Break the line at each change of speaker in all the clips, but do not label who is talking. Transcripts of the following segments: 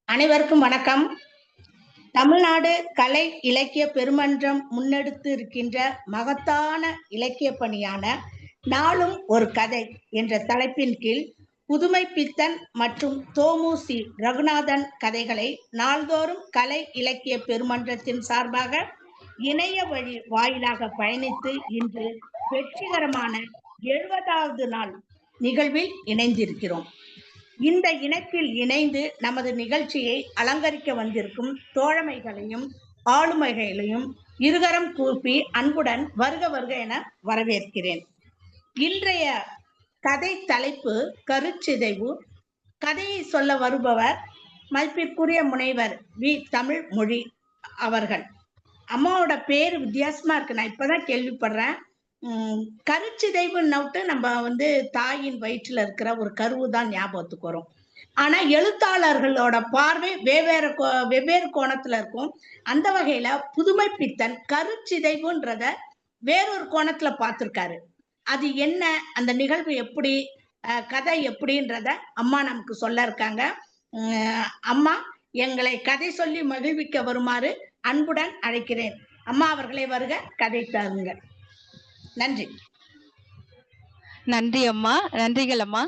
அனைவருக்கும் வணக்கம். தமிழ்நாடு கலை இலக்கிய பெருமன்றம் முன்னெடுத்து இருக்கின்ற மகத்தான இலக்கிய பணியான நாளும் ஒரு கதை என்ற தலைப்பின் கீழ் புதுமை பித்தன் மற்றும் தோமுசி ரகுநாதன் கதைகளை நாள்தோறும் கலை இலக்கிய பெருமன்றத்தின் சார்பாக இணைய வழி வாயிலாக பயணித்து இன்று வெற்றிகரமான 70வது நாள் நிகழ்வில் இணைந்திருக்கிறோம். இந்த இணைப்பில் இணைந்து நமது நிகழ்ச்சியை அலங்கரிக்க வந்திருக்கும் தோழமைகளையும் ஆளுமைகளையும் இருகரம் கூப்பி அன்புடன் வருக வருக என வரவேற்கிறேன். இன்றைய கதை தலைப்பு கருச்சிதைவு. கதையை சொல்ல வருபவர் மதிப்பிற்குரிய முனைவர் வி தமிழ்மொழி அவர்கள். அம்மாவோட பேர் வித்தியாசமா இருக்கு, நான் இப்பதான் கேள்விப்படுறேன். கருச்சிதைவுன்னுட்டு நம்ம தாயின் வயிற்றுல இருக்கிற ஒரு கருவு தான் ஞாபகத்துக்கு வரும். ஆனா எழுத்தாளர்களோட பார்வை வெவ்வேறு கோணத்துல இருக்கும். அந்த வகையில புதுமை பித்தன் கருச்சிதைவுன்றத வேறொரு கோணத்துல பார்த்திருக்காரு. அது என்ன, அந்த நிகழ்வு எப்படி, கதை எப்படின்றத அம்மா நமக்கு சொல்ல இருக்காங்க. அம்மா, எங்களை கதை சொல்லி மகிழ்விக்க வருமாறு அன்புடன் அழைக்கிறேன். அம்மா அவர்களை வருக, கதை தாருங்க. நன்றி.
நன்றி அம்மா. நன்றிகள் அம்மா.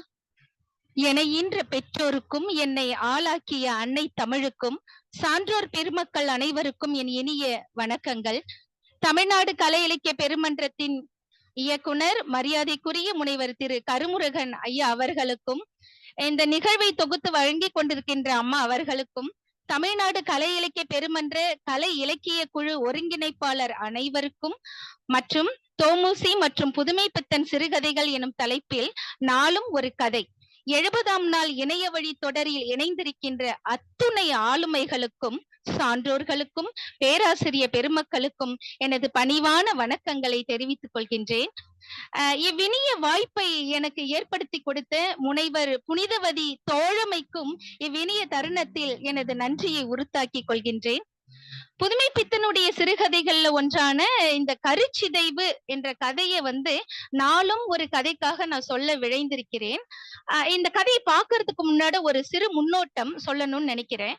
என்னை ஈன்ற பெற்றோருக்கும் என்னை ஆளாக்கிய அன்னை தமிழுக்கும் சான்றோர் பெருமக்கள் அனைவருக்கும் என் இனிய வணக்கங்கள். தமிழ்நாடு கலை இலக்கிய பெருமன்றத்தின் இயக்குனர் மரியாதைக்குரிய முனைவர் திரு கருமுருகன் ஐயா அவர்களுக்கும், இந்த நிகழ்வை தொகுத்து வழங்கி கொண்டிருக்கின்ற அம்மா அவர்களுக்கும், தமிழ்நாடு கலை இலக்கிய பெருமன்ற கலை இலக்கிய குழு ஒருங்கிணைப்பாளர் அனைவருக்கும் மற்றும் தோமுசி மற்றும் புதுமை பித்தன் சிறுகதைகள் எனும் தலைப்பில் நாளும் ஒரு கதை 70ஆம் நாள் இணைய வழி தொடரில் இணைந்திருக்கின்ற அத்துணை ஆளுமைகளுக்கும் சான்றோர்களுக்கும் பேராசிரிய பெருமக்களுக்கும் எனது பணிவான வணக்கங்களை தெரிவித்துக் கொள்கின்றேன். இவ்வினிய வாய்ப்பை எனக்கு ஏற்படுத்தி கொடுத்த முனைவர் புனிதவதி தோழமைக்கும் இவ்வினிய தருணத்தில் எனது நன்றியை உறுத்தாக்கி கொள்கின்றேன். புதுமை பித்தனுடைய சிறுகதைகள்ல ஒன்றான இந்த கருச்சிதைவு என்ற கதையை நாளும் ஒரு கதைக்காக நான் சொல்ல விழைந்திருக்கிறேன். இந்த கதையை பார்க்கறதுக்கு முன்னாடி ஒரு சிறு முன்னோட்டம் சொல்லணும்னு நினைக்கிறேன்.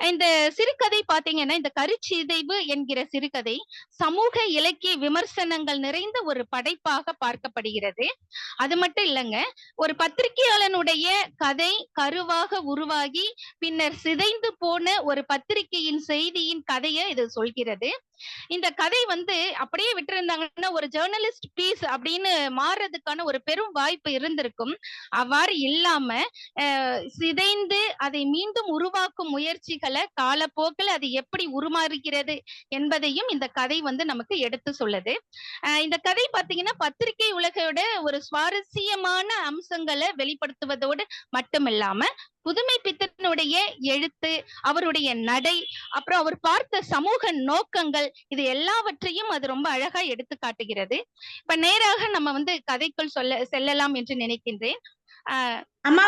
இந்த சிறுகதை பாத்தீங்கன்னா, இந்த கருச்சிதைவு என்கிற சிறுகதை சமூக இலக்கிய விமர்சனங்கள் நிறைந்த ஒரு படைப்பாக பார்க்கப்படுகிறது. அது மட்டும் இல்லைங்க, ஒரு பத்திரிகையாளனுடைய கதை கருவாக உருவாகி பின்னர் சிதைந்து போன ஒரு பத்திரிகையின் செய்தியின் கதையை இது சொல்கிறது. இந்த கதை அப்படியே விட்டிருந்தாங்கன்னா ஒரு ஜேர்னலிஸ்ட் பீஸ் அப்படின்னு மாறுறதுக்கான ஒரு பெரும் வாய்ப்பு இருந்திருக்கும். அவ்வாறு இல்லாம சிதைந்து அதை மீண்டும் உருவாக்கும் முயற்சிகளை காலப்போக்கில் அது எப்படி உருமாறுகிறது என்பதையும் இந்த கதை நமக்கு எடுத்து சொல்லுது. இந்த கதை பாத்தீங்கன்னா பத்திரிகை உலகோட ஒரு சுவாரஸ்யமான அம்சங்களை வெளிப்படுத்துவதோடு மட்டுமில்லாம புதுமை பித்தனுடைய எழுத்து, அவருடைய நடை, அப்புறம் அவர் பார்த்த சமூக நோக்கங்கள், இது எல்லாவற்றையும் அது ரொம்ப அழகா எடுத்து காட்டுகிறது. இப்ப நேராக நம்ம கதைக்குள் செல்லலாம் என்று நினைக்கின்றேன்.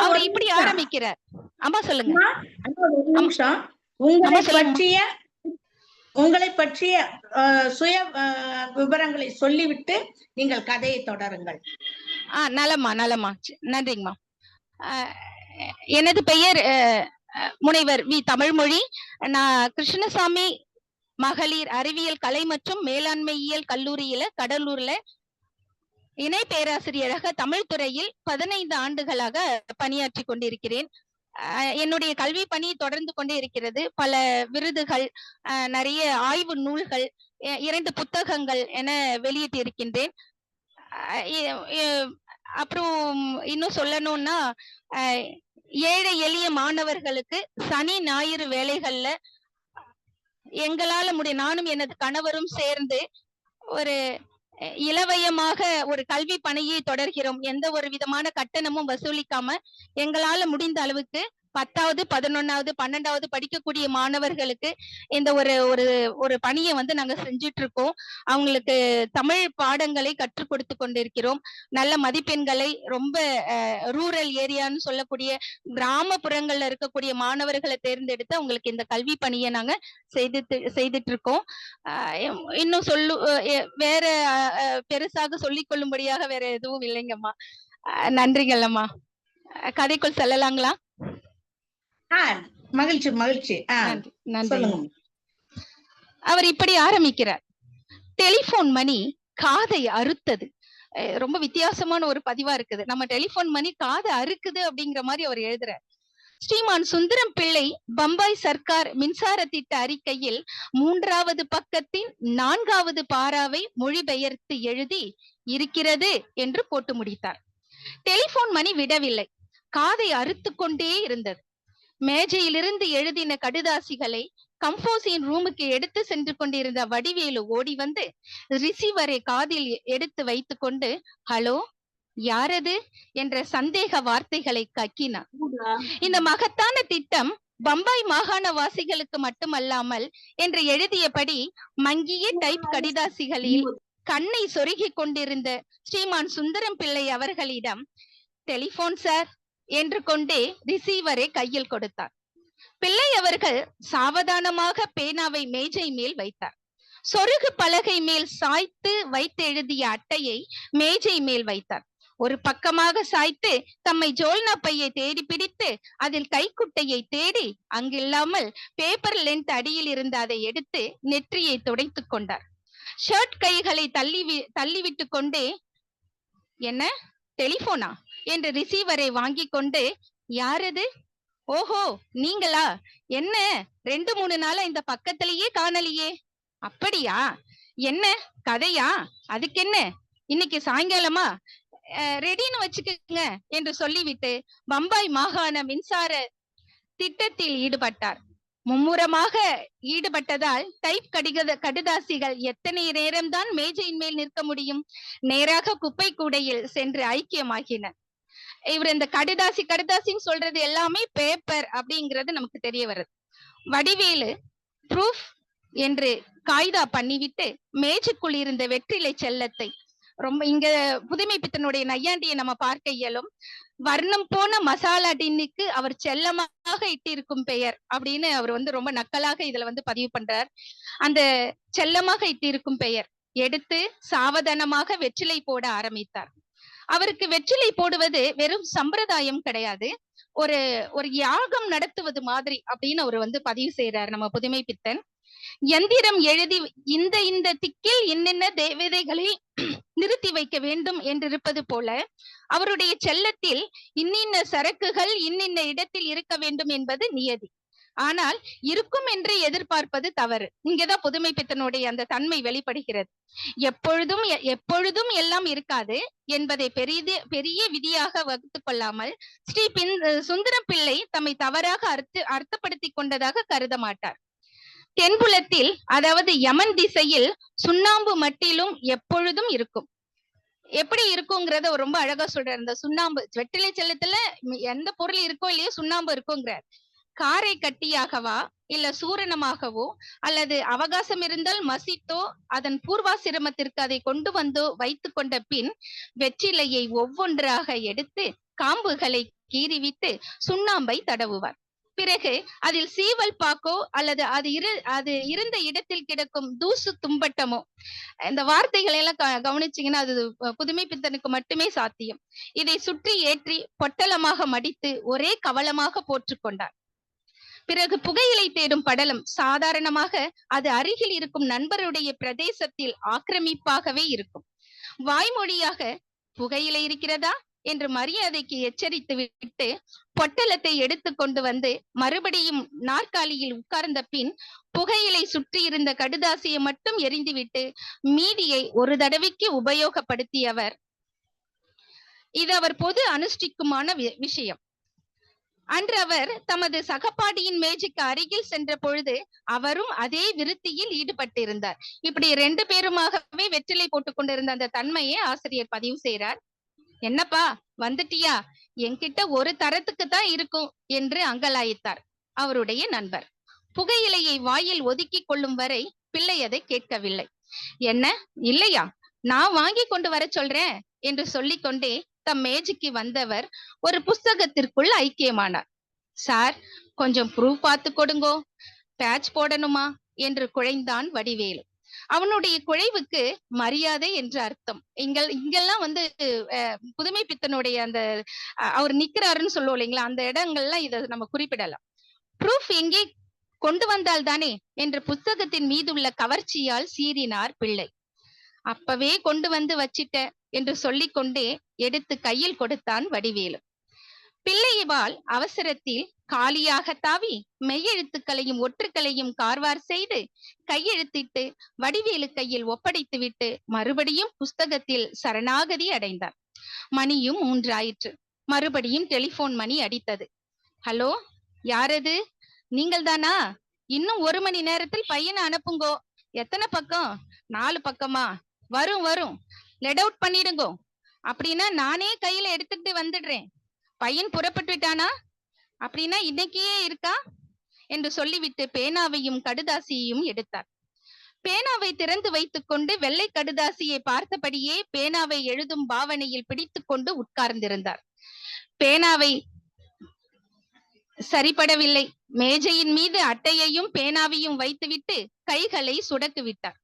அவர் இப்படி ஆரம்பிக்கிறார். அம்மா சொல்லுங்க.
உங்களை பற்றிய சுய விவரங்களை சொல்லிவிட்டு நீங்கள் கதையை தொடருங்கள்.
நலமா நலமா, நன்றிங்கம்மா. எனது பெயர் முனைவர் வி தமிழ்மொழி. நான் கிருஷ்ணசாமி மகளிர் அறிவியல் கலை மற்றும் மேலாண்மையியல் கல்லூரியில கடலூர்ல இணை பேராசிரியராக தமிழ் துறையில் 15 ஆண்டுகளாக பணியாற்றி கொண்டிருக்கிறேன். என்னுடைய கல்வி பணி தொடர்ந்து கொண்டே இருக்கிறது. பல விருதுகள், நிறைய ஆய்வு நூல்கள், 2 புத்தகங்கள் என வெளியிட்டு இருக்கின்றேன். அப்புறம் இன்னும் சொல்லணும்னா, ஏழை எளிய மாணவர்களுக்கு சனி ஞாயிறு வேலைகள்ல எங்களால நானும் எனது கணவரும் சேர்ந்து ஒரு இலவயமாக ஒரு கல்வி பணியை தொடர்கிறோம். எந்த ஒரு விதமான கட்டணமும் வசூலிக்காம எங்களால முடிந்த அளவுக்கு 10வது 11வது 12வது படிக்கக்கூடிய மாணவர்களுக்கு இந்த ஒரு பணியை நாங்க செஞ்சுட்டு இருக்கோம். அவங்களுக்கு தமிழ் பாடங்களை கற்றுக் கொடுத்து கொண்டிருக்கிறோம். நல்ல மதிப்பெண்களை, ரொம்ப ரூரல் ஏரியான்னு சொல்லக்கூடிய கிராமப்புறங்கள்ல இருக்கக்கூடிய மாணவர்களை தேர்ந்தெடுத்து அவங்களுக்கு இந்த கல்வி பணியை நாங்க செய்துட்டு இருக்கோம். இன்னும் வேற பெருசாக சொல்லிக் கொள்ளும்படியாக வேற எதுவும் இல்லைங்கம்மா. நன்றிகள் அம்மா. கதைக்குள் செல்லலாங்களா?
மகிழ்ச்சி மகிழ்ச்சி.
நன்றி நன்றி.
சொல்லுங்க.
அவர் இப்படி ஆரம்பிக்கிறார். டெலிபோன் மணி காதை அறுத்தது. ரொம்ப வித்தியாசமான ஒரு பதிவா இருக்குது. நம்ம டெலிபோன் மணி காதை அறுக்குது அப்படிங்கிற மாதிரி அவர் எழுதுறார். ஸ்ரீமான் சுந்தரம் பிள்ளை பம்பாய் சர்க்கார் மின்சார திட்ட அறிக்கையில் 3வது பக்கத்தின் 4வது பாராவை மொழிபெயர்த்து எழுதி இருக்கிறது என்று போட்டு முடித்தார். டெலிபோன் மணி விடவில்லை, காதை அறுத்து கொண்டே இருந்தது. மேஜையிலிருந்து எழுதின கடிதாசிகளை கம்போசின் ரூமுக்கு எடுத்து சென்று கொண்டிருந்த வடிவேலு ஓடி வந்து ரிசீவரை காதில் எடுத்து வைத்து கொண்டு, ஹலோ, யாரது என்ற சந்தேக வார்த்தைகளை கக்கினார். இந்த மகத்தான திட்டம் பம்பாய் மாகாண வாசிகளுக்கு மட்டுமல்லாமல் என்று எழுதியபடி மங்கிய டைப் கடிதாசிகளில் கண்ணை சொருகி கொண்டிருந்த ஸ்ரீமான் சுந்தரம் பிள்ளை அவர்களிடம், டெலிபோன் சார் என்று கொண்டே ரிசீவரை கையில் கொடுத்தார். பிள்ளை அவர்கள் சாவதானமாக பேனாவை மேஜை மேல் வைத்தார். சொருகு பலகை மேல் சாய்த்து வைத்து எழுதிய அட்டையை மேஜை மேல் வைத்தார். ஒரு பக்கமாக சாய்த்து தம்மை ஜோல்னா பையை தேடி பிடித்து அதில் கைக்குட்டையை தேடி அங்கில்லாமல் பேப்பர் லென்த் அடியில் இருந்து அதை எடுத்து நெற்றியை துடைத்துக் கொண்டார். ஷர்ட் கைகளை தள்ளிவிட்டு கொண்டே, என்ன டெலிபோனா என்று ரிசீவரை வாங்கி கொண்டு, யாரது, ஓஹோ நீங்களா, என்ன 2-3 நாளா இந்த பக்கத்திலேயே காணலையே, அப்படியா, என்ன கதையா, அதுக்கென்ன இன்னைக்கு சாயங்காலமா ரெடின்னு வச்சுக்கோங்க என்று சொல்லிவிட்டு பம்பாய் மாகாண மின்சார திட்டத்தில் ஈடுபட்டார். மும்முரமாக ஈடுபட்டதால் டைப் கடிதாசிகள் எத்தனை நேரம்தான் மேஜையின் மேல் நிற்க முடியும்? நேராக குப்பை கூடையில் சென்று ஐக்கியமாகின. இவர் இந்த கடிதாசின்னு சொல்றது எல்லாமே பேப்பர் அப்படிங்கிறது நமக்கு தெரிய வருது. வடிவேலு ப்ரூஃப் என்று காய்தா பண்ணிவிட்டு மேஜைக்குள் இருந்த வெற்றிலை செல்லத்தை, ரொம்ப இங்க புதுமை பித்தனுடைய நையாண்டியை நம்ம பார்க்க இயலும். வர்ணம் போன மசாலா டின்னுக்கு அவர் செல்லமாக இட்டிருக்கும் பெயர் அப்படின்னு அவர் ரொம்ப நக்கலாக இதுல பதிவு பண்றார். அந்த செல்லமாக இட்டிருக்கும் பெயர் எடுத்து சாவதானமாக வெற்றிலை போட ஆரம்பித்தார். அவருக்கு வெற்றிலை போடுவது வெறும் சம்பிரதாயம் கிடையாது, ஒரு ஒரு யாகம் நடத்துவது மாதிரி அப்படின்னு அவர் பதிவு செய்யறார் நம்ம புதுமை பித்தன். எந்திரம் எழுதி இந்த திக்கில் என்னென்ன தேவதைகளை நிறுத்தி வைக்க வேண்டும் என்றிருப்பது போல அவருடைய செல்லத்தில் இன்னின்ன சரக்குகள் இன்னின்ன இடத்தில் இருக்க வேண்டும் என்பது நியதி. ஆனால் இருக்கும் என்று எதிர்பார்ப்பது தவறு. இங்கதான் புதுமை பித்தனுடைய அந்த தன்மை வெளிப்படுகிறது. எப்பொழுதும் எல்லாம் இருக்காது என்பதை பெரிய விதியாக வகுத்து கொள்ளாமல் சுந்தரம் பிள்ளை தம்மை தவறாக அர்த்தப்படுத்தி கொண்டதாக கருத மாட்டார். தென்புலத்தில், அதாவது யமன் திசையில் சுண்ணாம்பு மட்டிலும் எப்பொழுதும் இருக்கும். எப்படி இருக்குங்கிறத ரொம்ப அழகா சொல்றார். இந்த சுண்ணாம்பு வெற்றிலை செல்லத்துல எந்த பொருள் இருக்கோ இல்லையோ சுண்ணாம்பு இருக்குங்கிறார். காரை கட்டியாகவா இல்ல சூரணமாகவோ அல்லது அவகாசம் இருந்தால் மசித்தோ அதன் பூர்வாசிரமத்திற்கு அதை கொண்டு வந்தோ வைத்து கொண்ட பின் வெற்றிலையை ஒவ்வொன்றாக எடுத்து காம்புகளை கீறிவிட்டு சுண்ணாம்பை தடவுவார். பிறகு அதில் சீவல் பாக்கோ அல்லது அது இருந்த இடத்தில் கிடக்கும் தூசு தும்பட்டமோ, இந்த வார்த்தைகளை எல்லாம் கவனிச்சீங்கன்னா அது புதுமை பித்தனுக்கு மட்டுமே சாத்தியம். இதை சுற்றி ஏற்றி பொட்டலமாக மடித்து ஒரே கவலமாக போற்றுக்கொண்டார். பிறகு புகையிலை தேடும் படலம் சாதாரணமாக அது அருகில் இருக்கும் நண்பருடைய பிரதேசத்தில் ஆக்கிரமிப்பாகவே இருக்கும். வாய்மொழியாக புகையிலை இருக்கிறதா என்று மரியாதைக்கு எச்சரித்து விட்டு பொட்டலத்தை எடுத்து கொண்டு வந்து மறுபடியும் நாற்காலியில் உட்கார்ந்த பின் புகையிலை சுற்றி இருந்த கடுதாசியை மட்டும் எரிந்துவிட்டு மீதியை ஒரு தடவைக்கு உபயோகப்படுத்தியவர். இது அவர் பொது அனுஷ்டிக்குமான விஷயம். அன்று அவர் தமது சகபாடியின் மேஜைக்கு அருகில் சென்ற பொழுது அவரும் அதே விருத்தியில் ஈடுபட்டிருந்தார். இப்படி 2 பேருமாகவே வெற்றிலை போட்டுக் கொண்டிருந்த அந்த தன்மையை ஆசிரியர் பதிவு செய்கிறார். என்னப்பா வந்துட்டியா, என்கிட்ட ஒரு தரத்துக்கு தான் இருக்கும் என்று அங்கலாயித்தார் அவருடைய நண்பர். புகையிலையை வாயில் ஒதுக்கி கொள்ளும் வரை பிள்ளை அதை கேட்கவில்லை. என்ன இல்லையா, நான் வாங்கி கொண்டு வர சொல்றேன் என்று சொல்லிக்கொண்டே தம் மேஜைக்கு வந்தவர் ஒரு புஸ்தகத்திற்குள் ஐக்கியமானார். சார், கொஞ்சம் ப்ரூஃப் பார்த்து கொடுங்கோ, பேட்ச் போடணுமா என்று குழைந்தான் வடிவேலு. அவனுடைய குழைவுக்கு மரியாதை என்று அர்த்தம். இங்கெல்லாம் புதுமை பித்தனுடைய அந்த அவர் நிக்கிறாருன்னு சொல்லுவோம் இல்லைங்களா, அந்த இடங்கள்லாம் இதை நம்ம குறிப்பிடலாம். ப்ரூஃப் எங்கே கொண்டு வந்தால் தானே என்ற புத்தகத்தின் மீதுள்ள கவர்ச்சியால் சீறினார் பிள்ளை. அப்பவே கொண்டு வந்து வச்சிட்ட என்று சொல்லிக்கொண்டே எடுத்து கையில் கொடுத்தான் வடிவேலு. பிள்ளையவாள் அவசரத்தில் காலியாக தாவி மெய்யெழுத்துக்களையும் ஒற்றுக்களையும் கார்வார் செய்து கையெழுத்திட்டு வடிவேலு கையில் ஒப்படைத்து விட்டு மறுபடியும் புஸ்தகத்தில் சரணாகதி அடைந்தார். மணியும் 3 ஆயிற்று. மறுபடியும் டெலிபோன் மணி அடித்தது. ஹலோ, யாரது? நீங்கள் தானா? இன்னும் 1 மணி நேரத்தில் பையனை அனுப்புங்கோ. எத்தனை பக்கம்? 4 பக்கமா? வரும் வரும், லெட் அவுட் பண்ணிடுங்கோ. அப்படின்னா நானே கையில எடுத்துட்டு வந்துடுறேன். பையன் புறப்பட்டு விட்டானா? அப்படின்னா இன்னைக்கே இருக்கா என்று சொல்லிவிட்டு பேனாவையும் கடுதாசியையும் எடுத்தார். பேனாவை திறந்து வைத்துக் கொண்டு வெள்ளை கடுதாசியை பார்த்தபடியே பேனாவை எழுதும் பாவனையில் பிடித்துக் கொண்டு உட்கார்ந்திருந்தார். பேனாவை சரிபடவில்லை. மேஜையின் மீது அட்டையையும் பேனாவையும் வைத்துவிட்டு கைகளை சுடக்கு விட்டார்.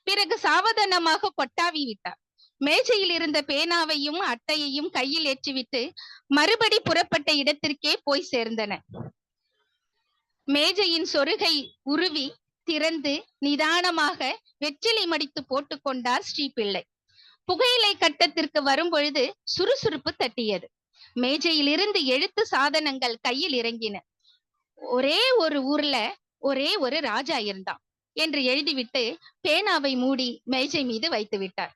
பிறகு சாவதானமாக கொட்டாவி விட்டார். மேஜையில் இருந்த பேனாவையும் அட்டையையும் கையில் ஏற்றிவிட்டு மறுபடி புறப்பட்ட இடத்திற்கே போய் சேர்ந்தன. மேஜையின் சொருகை உருவி திறந்து நிதானமாக வெற்றிலை மடித்து போட்டுக் கொண்டார் ஸ்ரீபிள்ளை. புகையிலை கட்டத்திற்கு வரும் பொழுது சுறுசுறுப்பு தட்டியது. மேஜையில் இருந்து எழுத்து சாதனங்கள் கையில் இறங்கின. ஒரே ஒரு ஊர்ல ஒரே ஒரு ராஜா இருந்தான் என்று எழுதிவிட்டு பேனாவை மூடி மேஜை மீது வைத்து விட்டார்.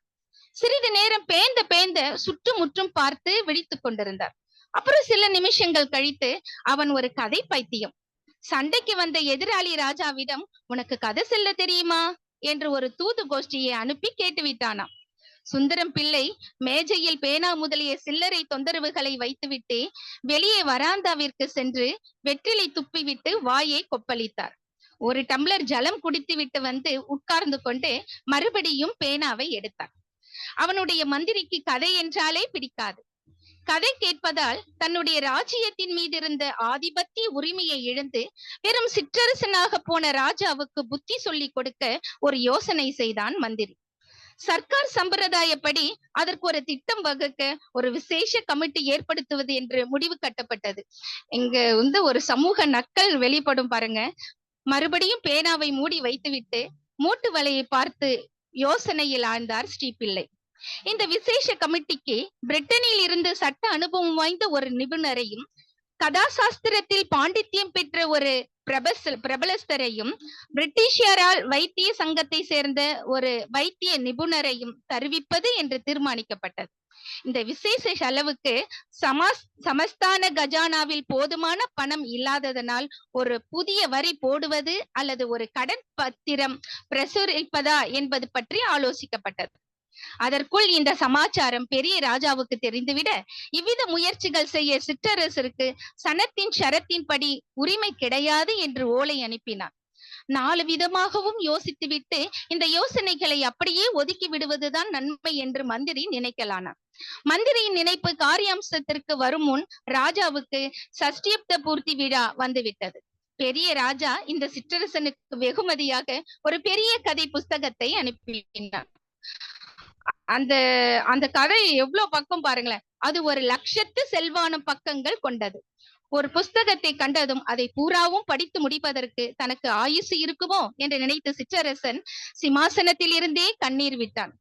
சிறிது நேரம் பேந்த பேந்த சுற்றுமுற்றும் பார்த்து விழித்துக் கொண்டிருந்தார். அப்புறம் சில நிமிஷங்கள் கழித்து அவன் ஒரு கதை பைத்தியம். சண்டைக்கு வந்த எதிராளி ராஜாவிடம் உனக்கு கதை சொல்ல தெரியுமா என்று ஒரு தூது கோஷ்டியை அனுப்பி கேட்டுவிட்டானாம். சுந்தரம் பிள்ளை மேஜையில் பேனா முதலிய சில்லறை தொந்தரவுகளை வைத்துவிட்டு வெளியே வராந்தாவிற்கு சென்று வெற்றிலை துப்பிவிட்டு வாயை கொப்பளித்தார். ஒரு டம்ளர் ஜலம் குடித்து விட்டு வந்து உட்கார்ந்து கொண்டு மறுபடியும் பேனாவை எடுத்தார். அவனுடைய மந்திரிக்கு கதை என்றாலே பிடிக்காது. கதை கேட்பதால் தன்னுடைய ராஜ்யத்தின் மீது இருந்த ஆதிபத்திய உரிமையை இழந்து வெறும் சிற்றரசனாக போன ராஜாவுக்கு புத்தி சொல்லி கொடுக்க ஒரு யோசனை செய்தான் மந்திரி. சர்க்கார் சம்பிரதாயப்படி அதற்கு ஒரு திட்டம் வகுக்க ஒரு விசேஷ கமிட்டி ஏற்படுத்துவது என்று முடிவு கட்டப்பட்டது. இங்க ஒரு சமூக நக்கல் வெளிப்படும் பாருங்க. மறுபடியும் பேனாவை மூடி வைத்துவிட்டு மூட்டு வலையை பார்த்து யோசனையில் ஆழ்ந்தார் ஸ்ரீபிள்ளை. இந்த விசேஷ கமிட்டிக்கு பிரிட்டனில் இருந்து சட்ட அனுபவம் வாய்ந்த ஒரு நிபுணரையும் கதாசாஸ்திரத்தில் பாண்டித்யம் பெற்ற ஒரு பிரபலஸ்தரையும் பிரிட்டிஷாரால் வைத்திய சங்கத்தை சேர்ந்த ஒரு வைத்திய நிபுணரையும் தருவிப்பது என்று தீர்மானிக்கப்பட்டது. இந்த விசேஷ செலவுக்கு சமஸ்தான கஜானாவில் போதுமான பணம் இல்லாததனால் ஒரு புதிய வரி போடுவது அல்லது ஒரு கடன் பத்திரம் பிரசுரிப்பதா என்பது பற்றி ஆலோசிக்கப்பட்டது. அதற்குள் இந்த சமாச்சாரம் பெரிய ராஜாவுக்கு தெரிந்துவிட இவ்வித முயற்சிகள் செய்ய சிற்றரசருக்கு சனத்தின் ஷரத்தின்படி உரிமை கிடையாது என்று ஓலை அனுப்பினார். 4 விதமாகவும் யோசித்துவிட்டு இந்த யோசனைகளை அப்படியே ஒதுக்கி விடுவதுதான் நன்மை என்று மந்திரி நினைக்கலானார். மந்திரியின் நினைப்பு காரியாம்சத்திற்கு வரும் முன் ராஜாவுக்கு சஷ்டியப்த பூர்த்தி விழா வந்துவிட்டது. பெரிய ராஜா இந்த சிற்றரசனுக்கு வெகுமதியாக ஒரு பெரிய கதை புஸ்தகத்தை அனுப்பினார். அந்த கதை எவ்வளவு பக்கம் பாருங்களேன். அது 1,00,000 செல்வானம் பக்கங்கள் கொண்டது. ஒரு புஸ்தகத்தை கண்டதும் அதை பூராவும் படித்து முடிப்பதற்கு தனக்கு ஆயுசு இருக்குமோ என்று நினைத்த சிற்றரசன் சிம்மாசனத்தில் இருந்தே கண்ணீர் விட்டான்.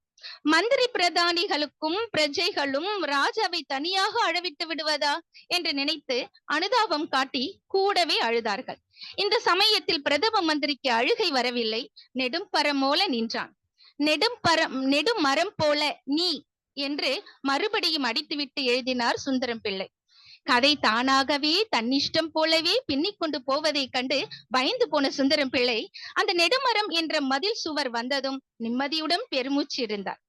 மந்திரி பிரதானிகளுக்கும் பிரஜைகளும் ராஜாவை தனியாக அழவிட்டு விடுவதா என்று நினைத்து அனுதாபம் காட்டி கூடவே அழுதார்கள். இந்த சமயத்தில் பிரதம மந்திரிக்கு அழுகை வரவில்லை. நெடும்பரம் போல நின்றான். நெடுமரம் போல நீ என்று மறுபடியும் அடித்துவிட்டு எழுதினார் சுந்தரம் பிள்ளை. கதை தானாகவே தன்னிஷ்டம் போலவே பின்னிக் கொண்டு போவதை கண்டு பயந்து போன சுந்தரம் பிள்ளை அந்த நெடுமரம் என்ற மதில் சுவர் வந்ததும் நிம்மதியுடன் பெருமூச்சு இருந்தார்.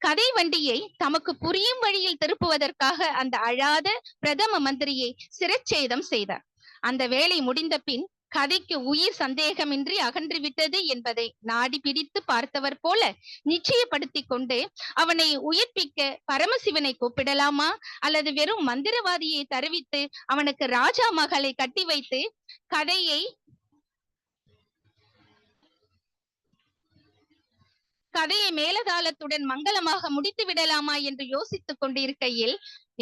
கதை வண்டியை தமக்கு புரியும் வழியில் திருப்புவதற்காக அந்த அழாத பிரதம மந்திரியை சிரச்சேதம் செய்தார். அந்த வேலை முடிந்த பின் கதைக்கு உயிர் சந்தேகமின்றி அகன்று விட்டது என்பதை நாடி பிடித்து பார்த்தவர் போல நிச்சயப்படுத்தி கொண்டு அவனை உயிர்ப்பிக்க பரமசிவனை கூப்பிடலாமா அல்லது வெறும் மந்திரவாதியை தருவித்து அவனுக்கு ராஜா மகளை கட்டி வைத்து கதையை மேலதாளத்துடன் மங்களமாக முடித்து விடலாமா என்று யோசித்துக் கொண்டிருக்கையில்,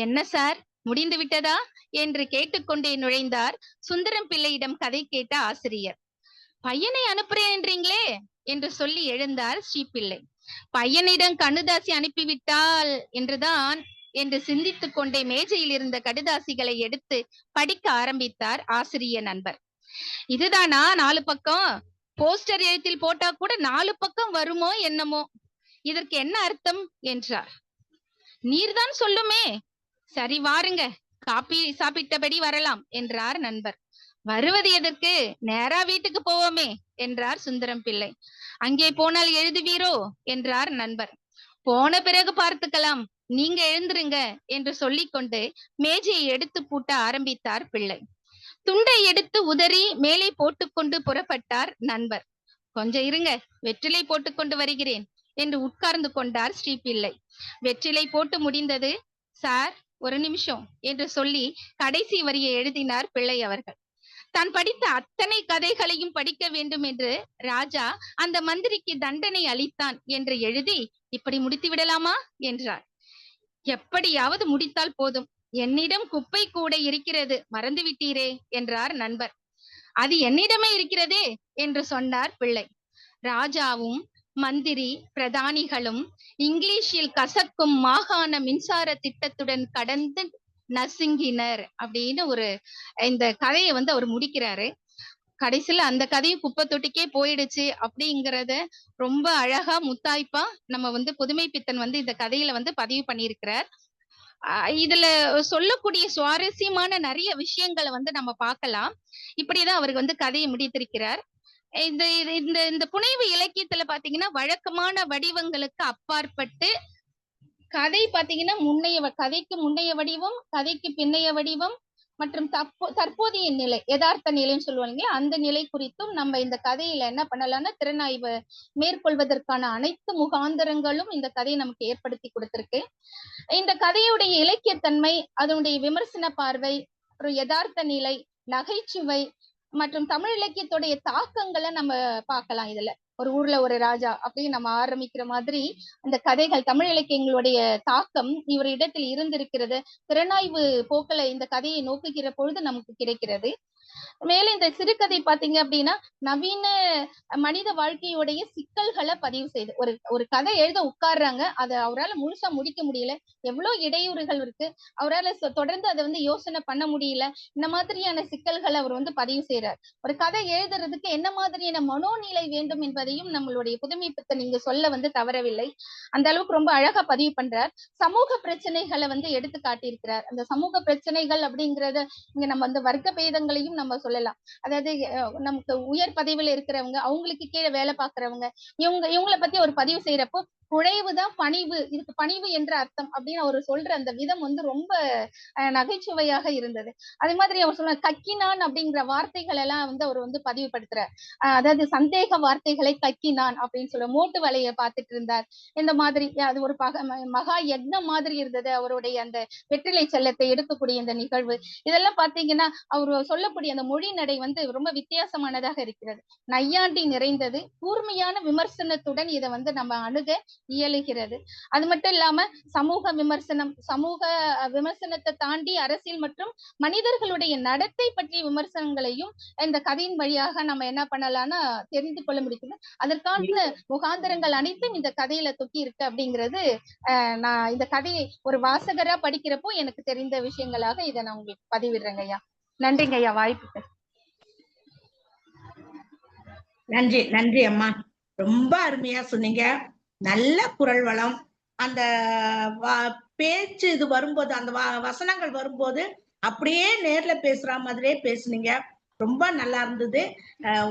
என்ன சார் முடிந்து விட்டதா என்று கேட்டுக்கொண்டே நுழைந்தார் சுந்தரம் பிள்ளையிடம் கதை கேட்ட ஆசிரியர். பையனை அனுப்புறேன்றீங்களே என்று சொல்லி எழுந்தார் ஸ்ரீபிள்ளை. பையனிடம் கண்ணுதாசி அனுப்பிவிட்டால் என்றுதான் என்று சிந்தித்துக் கொண்டே மேஜையில் இருந்த கடுதாசிகளை எடுத்து படிக்க ஆரம்பித்தார் ஆசிரிய நண்பர். இதுதானா 4 பக்கம்? போஸ்டர் எழுத்தில் போட்டா கூட 4 பக்கம் வருமோ என்னமோ, இதற்கு என்ன அர்த்தம் என்றார். நீர்தான் சொல்லுமே. சரி வாருங்க, காப்பி சாப்பிட்டபடி வரலாம் என்றார் நண்பர். வருவது எதற்கு, நேரா வீட்டுக்கு போவோமே என்றார் சுந்தரம் பிள்ளை. அங்கே போனால் எழுதுவீரோ என்றார் நண்பர். போன பிறகு பார்த்துக்கலாம், நீங்க எழுந்துருங்க என்று சொல்லிக்கொண்டு மேஜையை எடுத்து பூட்ட ஆரம்பித்தார் பிள்ளை. துண்டை எடுத்து உதறி மேலே போட்டுக்கொண்டு புறப்பட்டார் நண்பர். கொஞ்சம் இருங்க, வெற்றிலை போட்டுக்கொண்டு வருகிறேன் என்று உட்கார்ந்து கொண்டார் ஸ்ரீபிள்ளை. வெற்றிலை போட்டு முடிந்தது. சார் ஒரு நிமிஷம் என்று சொல்லி கடைசி வரியை எழுதினார் பிள்ளை அவர்கள். தான் படித்த அத்தனை கதைகளையும் படிக்க வேண்டும் என்று ராஜா அந்த மந்திரிக்கு தண்டனை அளித்தான் என்று எழுதி, இப்படி முடித்து விடலாமா என்றார். எப்படியாவது முடித்தால் போதும், என்னிடம் குப்பை கூட இருக்கிறது, மறந்து விட்டீரே என்றார் நண்பர். அது என்னிடமே இருக்கிறதே என்று சொன்னார் பிள்ளை. ராஜாவும் மந்திரி பிரதானிகளும் இங்கிலீஷில் கசக்கும் மாகாண மின்சார திட்டத்துடன் கடந்து நசுங்கினர் அப்படின்னு இந்த கதையை அவர் முடிக்கிறாரு. கடைசியில அந்த கதையும் குப்பை தொட்டிக்கே போயிடுச்சு அப்படிங்கறத ரொம்ப அழகா முத்தாய்ப்பா நம்ம புதுமை பித்தன் இந்த கதையில பதிவு பண்ணியிருக்கிறார். இதுல சொல்லக்கூடிய சுவாரஸ்யமான நிறைய விஷயங்களை நம்ம பார்க்கலாம். இப்படிதான் அவருக்கு கதையை முடித்திருக்கிறார். இந்த இந்த இந்த புனைவு இலக்கியத்துல பாத்தீங்கன்னா வழக்கமான வடிவங்களுக்கு அப்பாற்பட்டு கதை பாத்தீங்கன்னா கதைக்கு முன்னைய வடிவம், கதைக்கு பின்னைய வடிவம் மற்றும் தற்போதைய நிலை, யதார்த்த நிலைன்னு சொல்லுவாங்க, அந்த நிலை குறித்தும் நம்ம இந்த கதையில என்ன பண்ணலாம்னா திறனாய்வு மேற்கொள்வதற்கான அனைத்து முகாந்தரங்களும் இந்த கதையை நமக்கு ஏற்படுத்தி கொடுத்திருக்கு. இந்த கதையுடைய இலக்கியத்தன்மை, அதனுடைய விமர்சன பார்வை, ஒரு யதார்த்த நிலை, நகைச்சுவை மற்றும் தமிழ் இலக்கியத்துடைய தாக்கங்களை நம்ம பார்க்கலாம். இதுல ஒரு ஊர்ல ஒரு ராஜா அப்படின்னு நம்ம ஆரம்பிக்கிற மாதிரி அந்த கதைகள், தமிழ் இலக்கியங்களுடைய தாக்கம் இவரிடத்தில் இருந்திருக்கிறது. திறனாய்வு போக்களை இந்த கதையை நோக்குகிற பொழுது நமக்கு கிடைக்கிறது. மேலும் இந்த சிறுகதை பாத்தீங்க அப்படின்னா நவீன மனித வாழ்க்கையுடைய சிக்கல்களை பதிவு செய்து ஒரு கதை எழுத உட்கார்றாங்க, அதை அவரால் முழுசா முடிக்க முடியல, எவ்வளவு இடையூறுகள் இருக்கு, அவரால் தொடர்ந்து அதை யோசனை பண்ண முடியல, இந்த மாதிரியான சிக்கல்களை அவர் பதிவு செய்யறார். ஒரு கதை எழுதுறதுக்கு என்ன மாதிரியான மனோநிலை வேண்டும் என்பதையும் நம்மளுடைய புதுமை பித்தன் இங்க சொல்ல தவறவில்லை. அந்த அளவுக்கு ரொம்ப அழகா பதிவு பண்றார். சமூக பிரச்சனைகளை எடுத்து காட்டியிருக்கிறார். அந்த சமூக பிரச்சனைகள் அப்படிங்கறத இங்க நம்ம வர்க்க பேதங்களையும் நம்ம சொல்லலாம். அதாவது நமக்கு உயர் பதவியில இருக்கிறவங்க, அவங்களுக்கு கீழே வேலை பார்க்கறவங்க, இவங்களை பத்தி ஒரு பதிவு செய்யறப்போ குழைவுதான் பணிவு, இதுக்கு பணிவு என்ற அர்த்தம் அப்படின்னு அவர் சொல்ற அந்த விதம் ரொம்ப நகைச்சுவையாக இருந்தது. அதே மாதிரி அவர் சொன்ன கக்கினான் அப்படிங்கிற வார்த்தைகள் எல்லாம் அவர் பதிவுபடுத்துறார். அதாவது சந்தேக வார்த்தைகளை கக்கினான் அப்படின்னு சொல்ல, மோட்டு வலையை பார்த்துட்டு இருந்தார். இந்த மாதிரி அது ஒரு மகா யக்னம் மாதிரி இருந்தது அவருடைய அந்த வெற்றிலை செல்லத்தை எடுக்கக்கூடிய இந்த நிகழ்வு. இதெல்லாம் பாத்தீங்கன்னா அவர் சொல்லக்கூடிய அந்த மொழி நடை ரொம்ப வித்தியாசமானதாக இருக்கிறது. நையாண்டி நிறைந்தது, கூர்மையான விமர்சனத்துடன் இதை நம்ம அணுக இயலுகிறது. அது மட்டும் இல்லாம சமூக விமர்சனத்தை தாண்டி அரசியல் மற்றும் மனிதர்களுடைய நடத்தை பற்றிய விமர்சனங்களையும் இந்த கதையின் வழியாக நம்ம என்ன பண்ணலாம்னா தெரிந்து கொள்ள முடியுது. அதற்கான முகாந்தரங்கள் அனைத்தும் இந்த கதையில தொக்கி இருக்கு அப்படிங்கிறது நான் இந்த கதையை ஒரு வாசகரா படிக்கிறப்போ எனக்கு தெரிந்த விஷயங்களாக இதை நான் உங்களுக்கு பதிவிடுறேங்க ஐயா. நன்றிங்க ஐயா வாய்ப்புக்கு.
நன்றி நன்றி அம்மா, ரொம்ப அருமையா சொன்னீங்க. நல்ல குரல் வளம், அந்த பேச்சு இது வரும்போது, அந்த வசனங்கள் வரும்போது அப்படியே நேர்ல பேசுற மாதிரியே பேசுனீங்க. ரொம்ப நல்லா இருந்தது.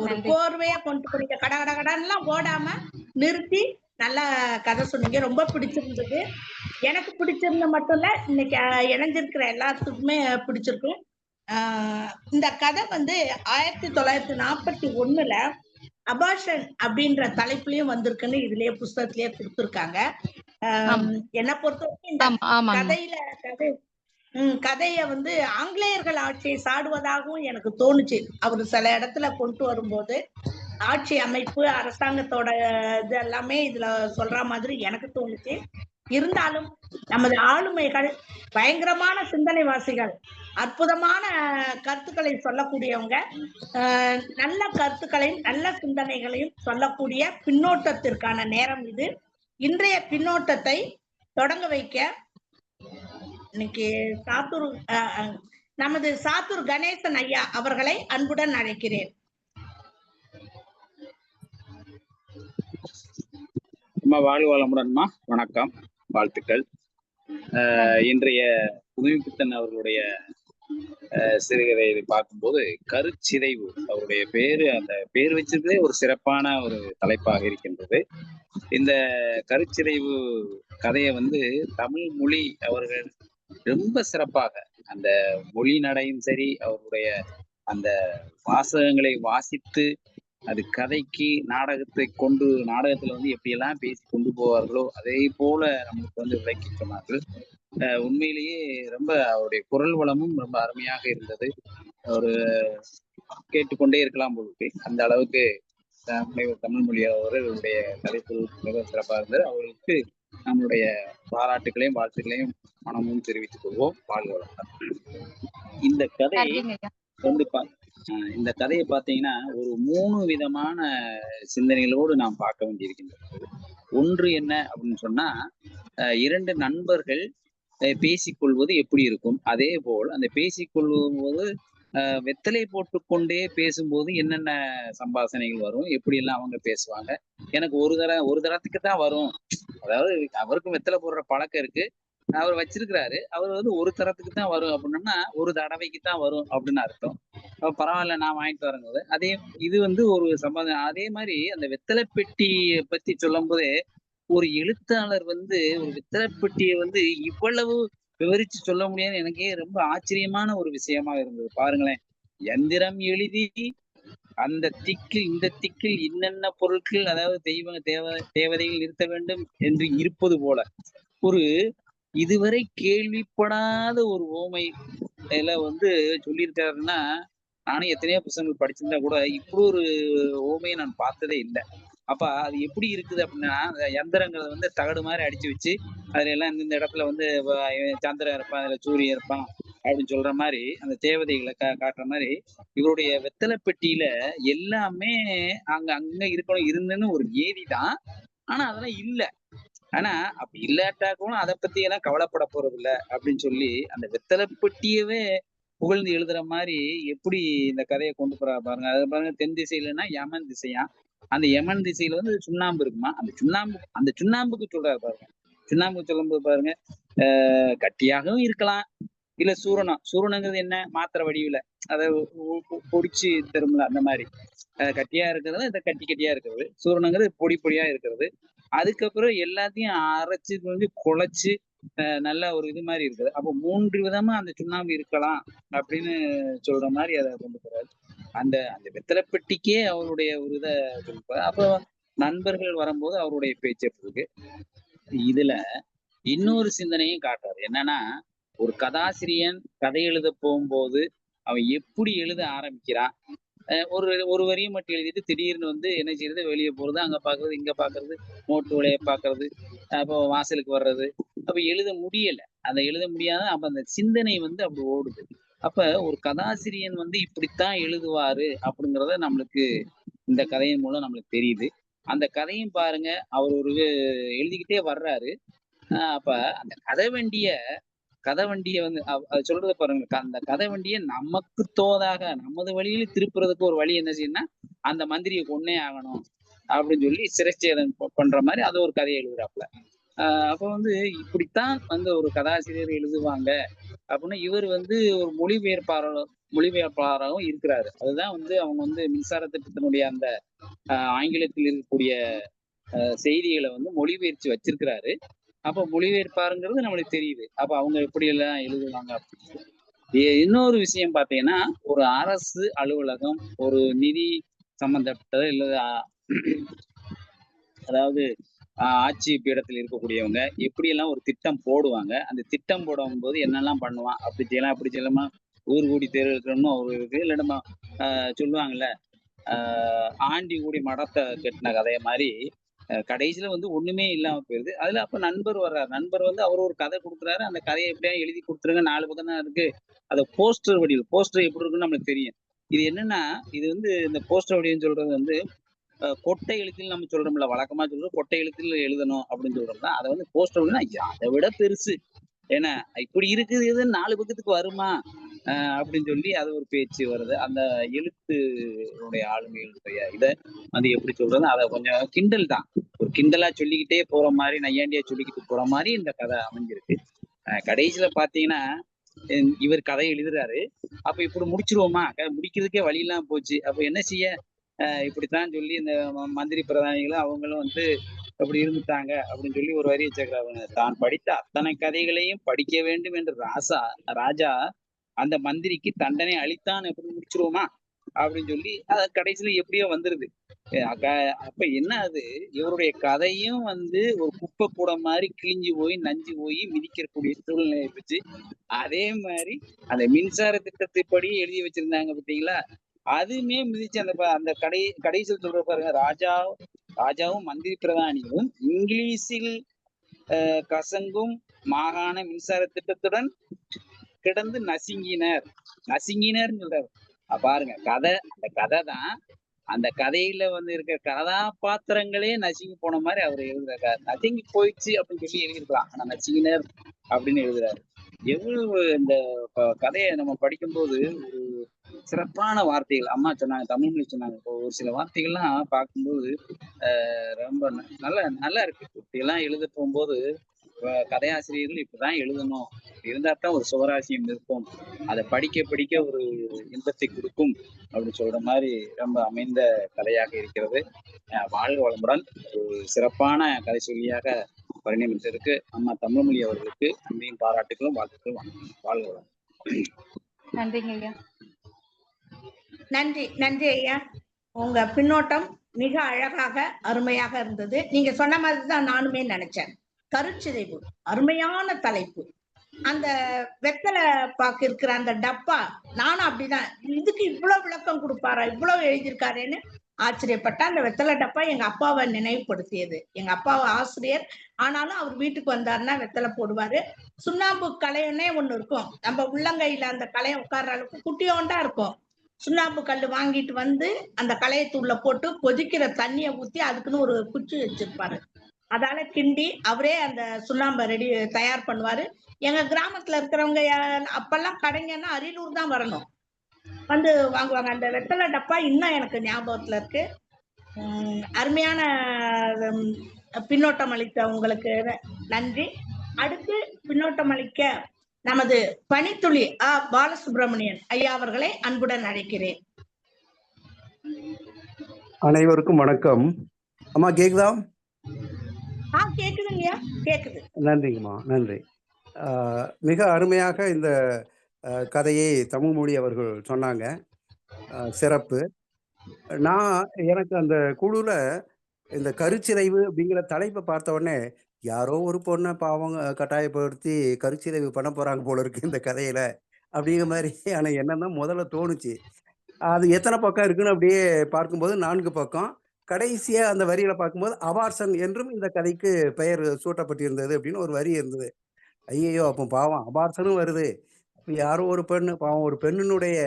ஒரு கோர்வையா கொண்டு போனீங்க, கட கட கடன்லாம் ஓடாம நிறுத்தி நல்லா கதை சொன்னீங்க. ரொம்ப பிடிச்சிருந்தது. எனக்கு பிடிச்சிருந்த மட்டும் இல்ல, இன்னைக்கு இணைஞ்சிருக்கிற எல்லாத்துக்குமே பிடிச்சிருக்கும். இந்த கதை 1941 அபார்ஷன் அப்படின்ற தலைப்புலயும் வந்திருக்குன்னு இதுலயே புஸ்தகத்திலேயே கொடுத்திருக்காங்க. என்ன பொறுத்தவரைக்கும் இந்த கதைய ஆங்கிலேயர்கள் ஆட்சியை சாடுவதாகவும் எனக்கு தோணுச்சு. அவர் சில இடத்துல கொண்டு வரும்போது ஆட்சி அமைப்பு அரசாங்கத்தோட இது எல்லாமே இதுல சொல்ற மாதிரி எனக்கு தோணுச்சு. இருந்தாலும் நமது ஆளுமைகள் பயங்கரமான சிந்தனைவாசிகள், அற்புதமான கருத்துக்களை சொல்லக்கூடியவங்க, நல்ல கருத்துக்களையும் நல்ல சிந்தனைகளையும் சொல்லக்கூடிய பின்னோட்டத்திற்கான நேரம் இது. இன்றைய பின்னோட்டத்தை தொடங்க வைக்க இன்னைக்கு நமது சாத்தூர் கணேசன் ஐயா அவர்களை அன்புடன் அழைக்கிறேன்.
வாழ்க வளமுடன்மா, வணக்கம், வாழ்த்துக்கள். இன்றைய புதுமைப்பித்தன் அவர்களுடைய சிறுகதையை பார்க்கும்போது கருச்சிதைவு அவருடைய பேரு, அந்த பேர் வச்சதே ஒரு சிறப்பான ஒரு தலைப்பாக இருக்கின்றது. இந்த கருச்சிதைவு கதையை வந்து தமிழ் மொழி அவர்கள் ரொம்ப சிறப்பாக, அந்த மொழி நடையும் சரி, அவருடைய அந்த வாசகங்களை வாசித்து அது கதைக்கு நாடகத்தை கொண்டு, நாடகத்துல வந்து எப்படியெல்லாம் பேசி கொண்டு போவார்களோ அதே போல நம்மளுக்கு வந்து விளக்கி சொன்னார்கள். உண்மையிலேயே ரொம்ப அவருடைய குரல் வளமும் ரொம்ப அருமையாக இருந்தது. ஒரு கேட்டுக்கொண்டே இருக்கலாம் பொழுது அந்த அளவுக்கு தமிழ் மொழி அவர்களுடைய கதைக்குள் மிக சிறப்பாக இருந்தது. அவர்களுக்கு நம்மளுடைய பாராட்டுகளையும் வாழ்த்துக்களையும் மனமும் தெரிவித்துக் கொள்வோம். வாழ்க வளமுடன். இந்த கதை வந்து இந்த கதையை பார்த்தீங்கன்னா ஒரு 3 விதமான சிந்தனைகளோடு நாம் பார்க்க வேண்டியிருக்கின்றது. ஒன்று என்ன அப்படின்னு சொன்னா, 2 நண்பர்கள் பேசிக்கொள்வது எப்படி இருக்கும், அதே போல் அந்த பேசிக்கொள்ளும் போது வெத்தலை போட்டுக்கொண்டே பேசும்போது என்னென்ன சம்பாஷணைகள் வரும், எப்படி எல்லாம் அவங்க பேசுவாங்க. எனக்கு ஒரு தரத்துக்கு தான் வரும், அதாவது அவருக்கும் வெத்தலை போடுற பழக்கம் இருக்கு, அவர் வச்சிருக்கிறாரு, அவர் வந்து ஒரு தரத்துக்கு தான் வரும் அப்படின்னா ஒரு தடவைக்கு தான் வரும் அப்படின்னு அர்த்தம். பரவாயில்ல, நான் வாங்கிட்டு வரேங்க. அதே இது வந்து ஒரு சம்பந்தம். அதே மாதிரி அந்த வெத்தலை பெட்டியை பத்தி சொல்லும் போதே ஒரு எழுத்தாளர் வந்து ஒரு வெத்தலை பெட்டியை வந்து இவ்வளவு விவரிச்சு சொல்ல முடியாதுன்னு எனக்கே ரொம்ப ஆச்சரியமான ஒரு விஷயமா இருந்தது. பாருங்களேன், எந்திரம் எழுதி அந்த திக்கில் இந்த திக்கில் என்னென்ன பொருட்கள், அதாவது தேவதைகள் நிறுத்த வேண்டும் என்று இருப்பது போல ஒரு இதுவரை கேள்விப்படாத ஒரு ஓமை வந்து சொல்லியிருக்காருன்னா, நானும் எத்தனையோ புத்தகங்கள் படிச்சிருந்தா கூட இப்படி ஒரு ஓமையை நான் பார்த்ததே இல்லை. அப்ப அது எப்படி இருக்குது அப்படின்னா, யந்திரங்களை வந்து தகடு மாதிரி அடிச்சு வச்சு அதுல எல்லாம் இந்த இடத்துல வந்து சந்திரன் இருப்பான், அதுல சூரியன் இருப்பான் அப்படின்னு சொல்ற மாதிரி அந்த தேவதைகளை காட்டுற மாதிரி இவருடைய வெத்தலை பெட்டியில எல்லாமே அங்க இருக்கணும் இருந்துன்னு ஒரு ஏதி தான். ஆனா அதெல்லாம் இல்ல. ஆனா அப்படி இல்லாட்டா கூட அதை பத்தி எல்லாம் கவலைப்பட போறது இல்ல அப்படின்னு சொல்லி அந்த வெத்தலை பெட்டியவே புகழ்ந்து எழுதுற மாதிரி எப்படி இந்த கதையை கொண்டு போறா பாருங்க. அதை பாருங்க, தென் திசையிலன்னா யமன் திசையா, அந்த யமன் திசையில வந்து சுண்ணாம்பு இருக்குமா, அந்த சுண்ணாம்புக்கு சொல்றாரு பாருங்க. சுண்ணாம்புக்கு சொல்லும் போது பாருங்க, கட்டியாகவும் இருக்கலாம், இல்ல சூரணங்கிறது என்ன, மாத்திரை வடிவுல அதை பொடிச்சு தரும்ல, அந்த மாதிரி கட்டியா இருக்கிறது, இந்த கட்டியா இருக்கிறது. சூரணங்கிறது பொடியா இருக்கிறது. அதுக்கப்புறம் எல்லாத்தையும் அரைச்சு வந்து குழைச்சு நல்ல ஒரு இது மாதிரி இருக்குது. அப்போ 3 விதமா அந்த சுண்ணாம்பு இருக்கலாம் அப்படின்னு சொல்ற மாதிரி அதை கொண்டு போறாரு. அந்த வெத்தலை பெட்டிக்கே அவருடைய ஒரு இதை சொல்லிப்பாரு. அப்போ நண்பர்கள் வரும்போது அவருடைய பேச்சு இருக்கு. இதுல இன்னொரு சிந்தனையும் காட்டுறாரு. என்னன்னா, ஒரு கதாசிரியன் கதை எழுத போகும்போது அவன் எப்படி எழுத ஆரம்பிக்கிறான், ஒரு வரியை மட்டும் எழுதிட்டு திடீர்னு வந்து என்ன செய்யறது, வெளியே போறது, அங்க பாக்குறது, இங்க பாக்குறது, மோட்டு விலையை பாக்குறது, அப்போ வாசலுக்கு வர்றது, அப்ப எழுத முடியல. அதை எழுத முடியாத அப்ப அந்த சிந்தனை வந்து அப்படி ஓடுது. அப்ப ஒரு கதாசிரியன் வந்து இப்படித்தான் எழுதுவாரு அப்படிங்கிறத நம்மளுக்கு இந்த கதையின் மூலம் நம்மளுக்கு தெரியுது. அந்த கதையும் பாருங்க, அவர் ஒரு எழுதிக்கிட்டே வர்றாரு. அப்ப அந்த கதை வண்டிய வந்து அது சொல்றத பாருங்க, அந்த கதை வண்டியை நமக்கு தோதாக நமது வழியில திருப்புறதுக்கு ஒரு வழி என்ன செய்யணும்னா, அந்த மந்திரியை கொன்னே ஆகணும் அப்படின்னு சொல்லி சிறைச்சேதம் பண்ற மாதிரி அதை ஒரு கதையை எழுதுறாப்புல. அப்ப வந்து இப்படித்தான் வந்து ஒரு கதாசிரியர் எழுதுவாங்க அப்படின்னா, இவர் வந்து ஒரு மொழிபெயர்ப்பாளராகவும் இருக்கிறாரு. அதுதான் வந்து அவங்க வந்து மின்சார திட்டத்தினுடைய அந்த ஆங்கிலத்தில் இருக்கக்கூடிய செய்திகளை வந்து மொழிபெயர்ச்சி வச்சிருக்கிறாரு. அப்ப மொழிபெயர்ப்பாருங்கிறது நம்மளுக்கு தெரியுது. அப்ப அவங்க எப்படி எல்லாம் எழுதுவாங்க அப்படின்னு. இன்னொரு விஷயம் பாத்தீங்கன்னா, ஒரு அரசு அலுவலகம், ஒரு நிதி சம்பந்தப்பட்ட இல்ல அதாவது ஆட்சி பீடத்தில் இருக்கக்கூடியவங்க எப்படி எல்லாம் ஒரு திட்டம் போடுவாங்க. அந்த திட்டம் போடும் போது என்னெல்லாம் பண்ணுவான், அப்படி செய்யலாம் அப்படி செய்யலாமா, ஊர் கூடி தேர்வு இருக்கணும்னு ஒரு இருக்கு. இல்ல நம்ம சொல்லுவாங்கல்ல, ஆண்டி கூடி மடத்தை கட்டின கதைய மாதிரி கடைசியில வந்து ஒண்ணுமே இல்லாம போயிருது. அதுல அப்ப நண்பர் வர்றாரு. நண்பர் வந்து அவர் ஒரு கதை குடுக்குறாரு. அந்த கதைய எப்படியாவது எழுதி குடுத்துருங்க. 4 பக்கம் தான் இருக்கு. அத போஸ்டர் வடிவில் போஸ்டர் எப்படி இருக்குன்னு நம்மளுக்கு தெரியும். இது என்னன்னா, இது வந்து இந்த போஸ்டர் வடிவம்ன்னு சொல்றது வந்து கொட்டை எழுத்தில் நம்ம சொல்றோம்ல, வழக்கமா சொல்றோம் கொட்டை எழுத்தில் எழுதணும் அப்படின்னு சொல்றோம்ல. அத வந்து போஸ்டர் வடிவம்னா அத விட பெருசு. ஏன்னா, இப்படி இருக்குது இது 4 பக்கத்துக்கு வருமா? அப்படின்னு சொல்லி அது ஒரு பேச்சு வருது. அந்த எழுத்துடைய ஆளுமைகளுடைய இத வந்து எப்படி சொல்றது? அத கொஞ்சம் கிண்டல் தான். ஒரு கிண்டலா சொல்லிக்கிட்டே போற மாரி, நையாண்டியா சொல்லிக்கிட்டு போற மாரி இந்த கதை அமைஞ்சிருக்கு. கடைசியில பார்த்தீங்கன்னா, இவர் கதை எழுதுறாரு. அப்ப இப்படி முடிச்சுருவோமா? முடிக்கிறதுக்கே வழி இல்லாம போச்சு. அப்ப என்ன செய்ய? இப்படித்தான் சொல்லி இந்த மந்திரி பிரதானிகளும் அவங்களும் வந்து அப்படி இருந்துட்டாங்க அப்படின்னு சொல்லி ஒரு வரி வச்சிருக்கிறாங்க. தான் படித்த அத்தனை கதைகளையும் படிக்க வேண்டும் என்று ராஜா அந்த மந்திரிக்கு தண்டனை அளித்தான் எப்படி முடிச்சிருவோமா அப்படின்னு சொல்லி கடைசியில எப்படியோ வந்துருது. அப்ப என்ன அது இவருடைய கதையும் வந்து ஒரு குப்பை கூட மாதிரி கிழிஞ்சு போய் நஞ்சு போய் மிதிக்கக்கூடிய சூழ்நிலை இருந்துச்சு. அதே மாதிரி அந்த மின்சார திட்டத்தைப்படி எழுதி வச்சிருந்தாங்க பார்த்தீங்களா? அதுவுமே மிதிச்சு அந்த கடைசியில் சொல்ற பாருங்க ராஜாவும் மந்திரி பிரதானியும் இங்கிலீஷில் கசங்கும் மாகாண மின்சார திட்டத்துடன் கிடந்து நசுங்கினர்ன்னு சொல்றாரு. பாருங்க அந்த கதை தான். அந்த கதையில வந்து இருக்கிற கதாபாத்திரங்களே நசுங்கி போன மாதிரி அவர் எழுதுறாரு. நசுங்கி போயிடுச்சு அப்படின்னு சொல்லி எழுதியிருக்கலாம். ஆனா நசுங்கினர் அப்படின்னு எழுதுறாரு. எவ்வளவு இந்த கதையை நம்ம படிக்கும்போது ஒரு சிறப்பான வார்த்தைகள் அம்மா சொன்னாங்க, தமிழ் மொழி சொன்னாங்க. இப்போ ஒரு சில வார்த்தைகள்லாம் பார்க்கும்போது ரொம்ப நல்லா இருக்கு. இப்படியெல்லாம் எழுத போகும்போது கதையாசிரியர்கள் இப்படிதான் எழுதணும். இருந்தா தான் ஒரு சுவராசியம் இருக்கும். அதை படிக்க படிக்க ஒரு இன்பத்தை கொடுக்கும் அப்படின்னு சொல்ற மாதிரி ரொம்ப அமைந்த கதையாக இருக்கிறது. வாழ்க வளமுடன். ஒரு சிறப்பான கதை சொல்லியாக பரிணமித்ததற்கு அம்மா தமிழ்மொழி அவர்களுக்கு அன்பையும் பாராட்டுகளும் வாழ்த்துக்களும் வாழ்க வளம்.
நன்றிங்க ஐயா.
நன்றி ஐயா. உங்க பின்னோட்டம் மிக அழகாக அருமையாக இருந்தது. நீங்க சொன்ன மாதிரிதான் நானுமே நினைச்சேன். கருச்சிதைவு அருமையான தலைப்பு. அந்த வெத்தலை பாக்கு இருக்கிற அந்த டப்பா, நானும் அப்படிதான் இதுக்கு இவ்வளவு விளக்கம் கொடுப்பாரா, இவ்வளவு எழுதியிருக்காருன்னு ஆச்சரியப்பட்ட. அந்த வெத்தலை டப்பா எங்க அப்பாவை நினைவுபடுத்தியது. எங்க அப்பாவை ஆசிரியர், ஆனாலும் அவர் வீட்டுக்கு வந்தாருன்னா வெத்தலை போடுவாரு. சுண்ணாம்பு கலையன்னே ஒண்ணு இருக்கும். நம்ம உள்ளங்கையில அந்த கலையை உட்கார்ற அளவுக்கு குட்டியோண்டா இருக்கும். சுண்ணாம்பு கல் வாங்கிட்டு வந்து அந்த கலையத்தூள்ல போட்டு கொதிக்கிற தண்ணியை ஊத்தி அதுக்குன்னு ஒரு குச்சி வச்சிருப்பாரு. அதால கிண்டி அவரே அந்த சுண்ணாம்பை தயார் பண்ணுவாரு. எங்க கிராமத்துல இருக்கிறவங்க அப்பெல்லாம் கடைங்கன்னா அரியலூர் தான் வரணும், வந்து வாங்குவாங்க. அந்த வெத்தலை டப்பா இன்னும் எனக்கு ஞாபகத்துல இருக்கு. அருமையான பின்னோட்டம் அளித்த உங்களுக்கு நன்றி. அடுத்து பின்னோட்டம் அளிக்க நமது பணித்துளி பாலசுப்ரமணியன் ஐயா அவர்களை அன்புடன் அழைக்கிறேன்.
அனைவருக்கும் வணக்கம். அம்மா கேக்குதா?
கேக்குதுங்கய்யா, கேக்குது.
நன்றிங்கம்மா, நன்றி. மிக அருமையாக இந்த கதையை தமிழ்மொழி அவர்கள் சொன்னாங்க. சிறப்பு. எனக்கு அந்த குழுல இந்த கருச்சிதைவு அப்படிங்கிற தலைப்பை பார்த்த உடனே யாரோ ஒரு பொண்ணை பாவம் கட்டாயப்படுத்தி கருச்சிதைவு பண்ண போறாங்க போல இருக்கு இந்த கதையில அப்படிங்கிற மாதிரியான எண்ணம் தான் முதல்ல தோணுச்சு. அது எத்தனை பக்கம் இருக்குன்னு அப்படியே பார்க்கும்போது 4 பக்கம். கடைசியா அந்த வரியில பார்க்கும்போது அபார்சன் என்றும் இந்த கதைக்கு பெயர் சூட்டப்பட்டிருந்தது அப்படின்னு ஒரு வரி இருந்தது. ஐயையோ, அப்போ பாவம் அபார்சனும் வருது. யாரோ ஒரு பெண்ணு பாவம், ஒரு பெண்ணினுடைய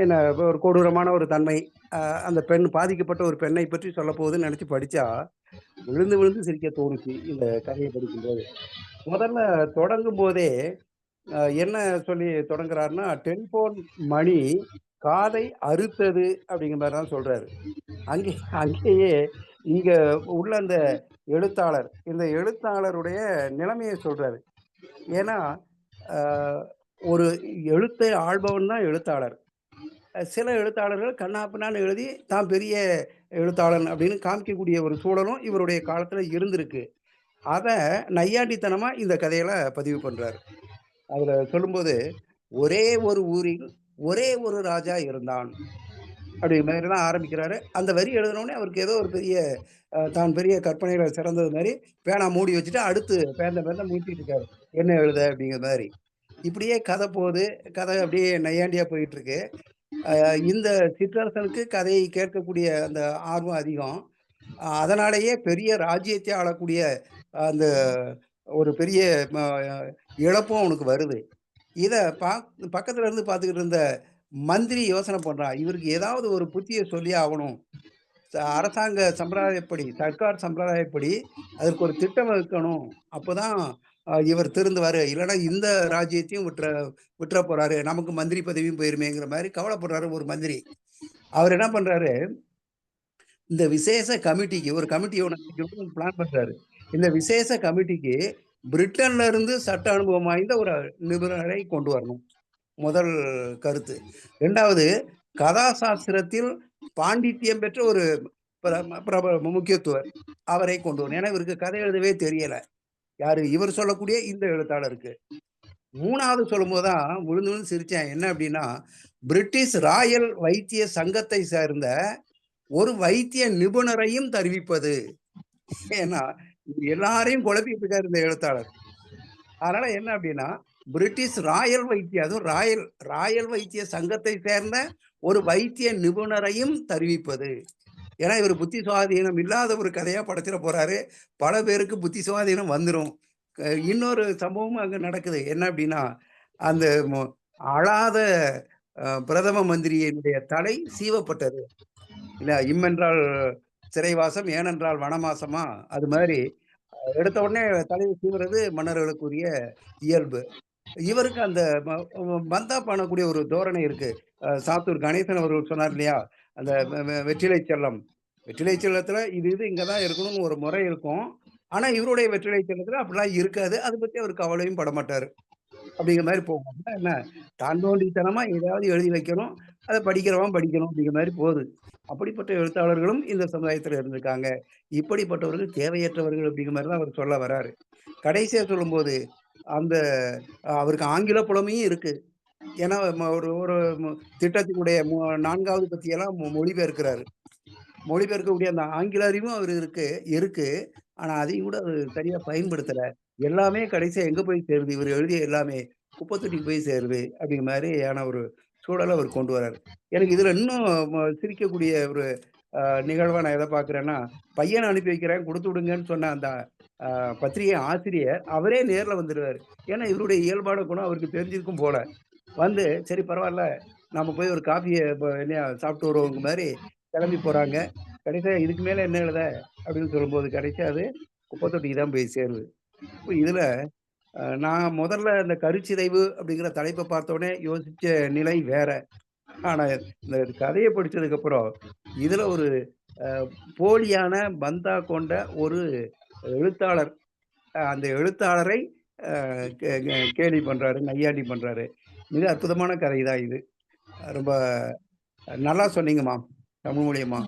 என்ன ஒரு கொடூரமான ஒரு தன்மை, அந்த பெண் பாதிக்கப்பட்ட ஒரு பெண்ணை பற்றி சொல்ல போகுதுன்னு நினைச்சு படிச்சா விழுந்து விழுந்து சிரிக்க தோணுச்சு இந்த கதையை படிக்கும்போது. முதல்ல தொடங்கும் போதே என்ன சொல்லி தொடங்குறாருன்னா, டெலிபோன் மணி காதை அறுத்தது அப்படிங்கிற மாதிரி தான் சொல்றாரு. அங்கேயே இங்க உள்ள அந்த எழுத்தாளர், இந்த எழுத்தாளருடைய நிலைமையை சொல்றாரு. ஏன்னா ஒரு எழுத்தை ஆள்பவன் தான் எழுத்தாளர். சில எழுத்தாளர்கள் கண்ணாப்பின்னான்னு எழுதி தான் பெரிய எழுத்தாளன் அப்படின்னு காமிக்கக்கூடிய ஒரு சூழலும் இவருடைய காலத்துல இருந்திருக்கு. அதை நையாண்டித்தனமா இந்த கதையில பதிவு பண்றாரு. அதுல சொல்லும்போது, ஒரே ஒரு ஊரில் ஒரே ஒரு ராஜா இருந்தான் அப்படிங்கிற மாதிரி தான் ஆரம்பிக்கிறாரு. அந்த வரி எழுதினோடனே அவருக்கு ஏதோ ஒரு பெரிய தான் பெரிய கற்பனையில சிறந்தது மாதிரி பேனா மூடி வச்சுட்டு அடுத்து பேந்த மூழ்கிட்டு இருக்காரு. என்ன எழுத அப்படிங்கிற மாதிரி. இப்படியே கதை போகுது. கதை அப்படியே நையாண்டியா போயிட்டு இருக்கு. இந்த சிற்றரசனுக்கு கதையை கேட்கக்கூடிய அந்த ஆர்வம் அதிகம். அதனாலேயே பெரிய ராஜ்யத்தை ஆளக்கூடிய அந்த ஒரு பெரிய இழப்பும் அவனுக்கு வருது. இத பக்கத்துல இருந்து பார்த்துக்கிட்டு இருந்த மந்திரி யோசனை பண்றான். இவருக்கு ஏதாவது ஒரு புத்திய சொல்லியே ஆகணும். அரசாங்க சம்பிரதாயப்படி, சர்க்கார் சம்பிரதாயப்படி அதற்கு ஒரு திட்டம் வகுக்கணும். அப்பதான் இவர் திருந்துவாரு. இல்லன்னா இந்த ராஜ்யத்தையும் விட்டுற போறாரு. நமக்கு மந்திரி பதவியும் போயிருமேங்கிற மாரி கவலைப்படுறாரு ஒரு மந்திரி. அவர் என்ன பண்றாரு, இந்த விசேஷ கமிட்டிக்கு ஒரு கமிட்டி ஒண்ணு பிளான் பண்றாரு. இந்த விசேஷ கமிட்டிக்கு பிரிட்டன்ல இருந்து சட்ட அனுபவம் வாய்ந்த ஒரு நிபுணரை கொண்டு வரணும். முதல் கருத்து. 2வது கதாசாஸ்திரத்தில் பாண்டித்தியம் பெற்ற ஒரு முக்கியத்துவர் அவரை கொண்டு வரணும். ஏன்னா இவருக்கு கதை எழுதவே தெரியல. யாரு? இவர் சொல்லக்கூடிய இந்த எழுத்தாளருக்கு. 3வது சொல்லும்போது தான் விழுந்து விழுந்து சிரிச்சேன். என்ன அப்படின்னா, பிரிட்டிஷ் ராயல் வைத்திய சங்கத்தை சேர்ந்த ஒரு வைத்திய நிபுணரையும் தருவிப்பது. ஏன்னா எல்லாரையும் குழப்பிட்டு இருக்காரு இந்த எழுத்தாளர். அதனால என்ன அப்படின்னா, பிரிட்டிஷ் ராயல் வைத்திய அதுவும் ராயல் வைத்திய சங்கத்தை சேர்ந்த ஒரு வைத்திய நிபுணரையும் தருவிப்பது. ஏன்னா இவர் புத்தி சுவாதீனம் இல்லாத ஒரு கதையா படைச்சிட போறாரு. பல பேருக்கு புத்தி சுவாதீனம் வந்துரும். இன்னொரு சம்பவமும் அங்க நடக்குது. என்ன அப்படின்னா, அந்த அழாத பிரதம மந்திரியினுடைய தலை சீவப்பட்டது. இல்ல இம்மென்றால் சிறைவாசம், ஏனென்றால் வனவாசமா, அது மாதிரி எடுத்த உடனே தலையை சீவுறது மன்னர்களுக்குரிய இயல்பு. இவருக்கு அந்த பந்தா பண்ணக்கூடிய ஒரு தோரணை இருக்கு. சாத்தூர் கணேசன் அவர்கள் சொன்னார் இல்லையா, அந்த வெற்றிலை செல்லம். வெற்றிலை செல்லத்துல இது இங்கதான் இருக்கணும்னு ஒரு முறை இருக்கும். ஆனா இவருடைய வெற்றிலை செல்லத்துல அப்படிலாம் இருக்காது. அதை பத்தி அவர் கவலையும் பட மாட்டாரு. அப்படிங்கிற மாதிரி போகும். என்ன தான் தோண்டித்தனமா ஏதாவது எழுதி வைக்கணும், அதை படிக்கிறவன் படிக்கணும் அப்படிங்கிற மாதிரி போகுது. அப்படிப்பட்ட எழுத்தாளர்களும் இந்த சமுதாயத்துல இருந்திருக்காங்க. இப்படிப்பட்டவர்கள் தேவையற்றவர்கள் அப்படிங்கிற மாதிரி தான் அவர் சொல்ல வராரு. கடைசியா சொல்லும்போது அந்த அவருக்கு ஆங்கில புலமையும் இருக்கு. ஏன்னா ஒரு ஒரு திட்டத்தினுடைய 4வது பத்தியெல்லாம் மொழிபெயர்க்கிறாரு. மொழிபெயர்க்கக்கூடிய அந்த ஆங்கில அறிவும் அவர் இருக்கு. ஆனா அதையும் கூட அவர் சரியா பயன்படுத்தல. எல்லாமே கடைசியா எங்க போய் சேருது? இவர் எழுதிய எல்லாமே குப்பை தொட்டிக்கு போய் சேருது. அப்படிங்கிற மாதிரியான ஒரு சூழலை அவர் கொண்டு வராரு. எனக்கு இதுல இன்னும் சிரிக்கக்கூடிய ஒரு நிகழ்வா நான் எதை பார்க்கிறேன்னா, பையனை அனுப்பி வைக்கிறேன் குடுத்து விடுங்கன்னு சொன்ன அந்த பத்திரிகை ஆசிரியர் அவரே நேர்ல வந்துருவாரு. ஏன்னா இவருடைய இயல்பான குணம் அவருக்கு தெரிஞ்சிருக்கும் போல. வந்து சரி பரவாயில்ல, நாம போய் ஒரு காஃபிய சாப்பிட்டு வருவோங்க மாதிரி கிளம்பி போறாங்க. கடைசியா இதுக்கு மேல என்ன எழுத அப்படின்னு சொல்லும்போது கடைசியா அது குப்பை தொட்டிக்கு தான் போய் சேருது. இப்ப இதுல நான் முதல்ல இந்த கருச்சிதைவு அப்படிங்கிற தலைப்பை பார்த்த உடனே யோசிச்ச நிலை வேற. ஆனா இந்த கதையை படிச்சதுக்கு அப்புறம் இதுல ஒரு போலியான பந்தா கொண்ட ஒரு எழுத்தாளர், அந்த எழுத்தாளரை கேலி பண்றாரு, நையாண்டி பண்றாரு. மிக அற்புதமான கதை தான் இது. ரொம்ப நல்லா சொன்னீங்கம்மா, தமிழ் மொழியம்மா.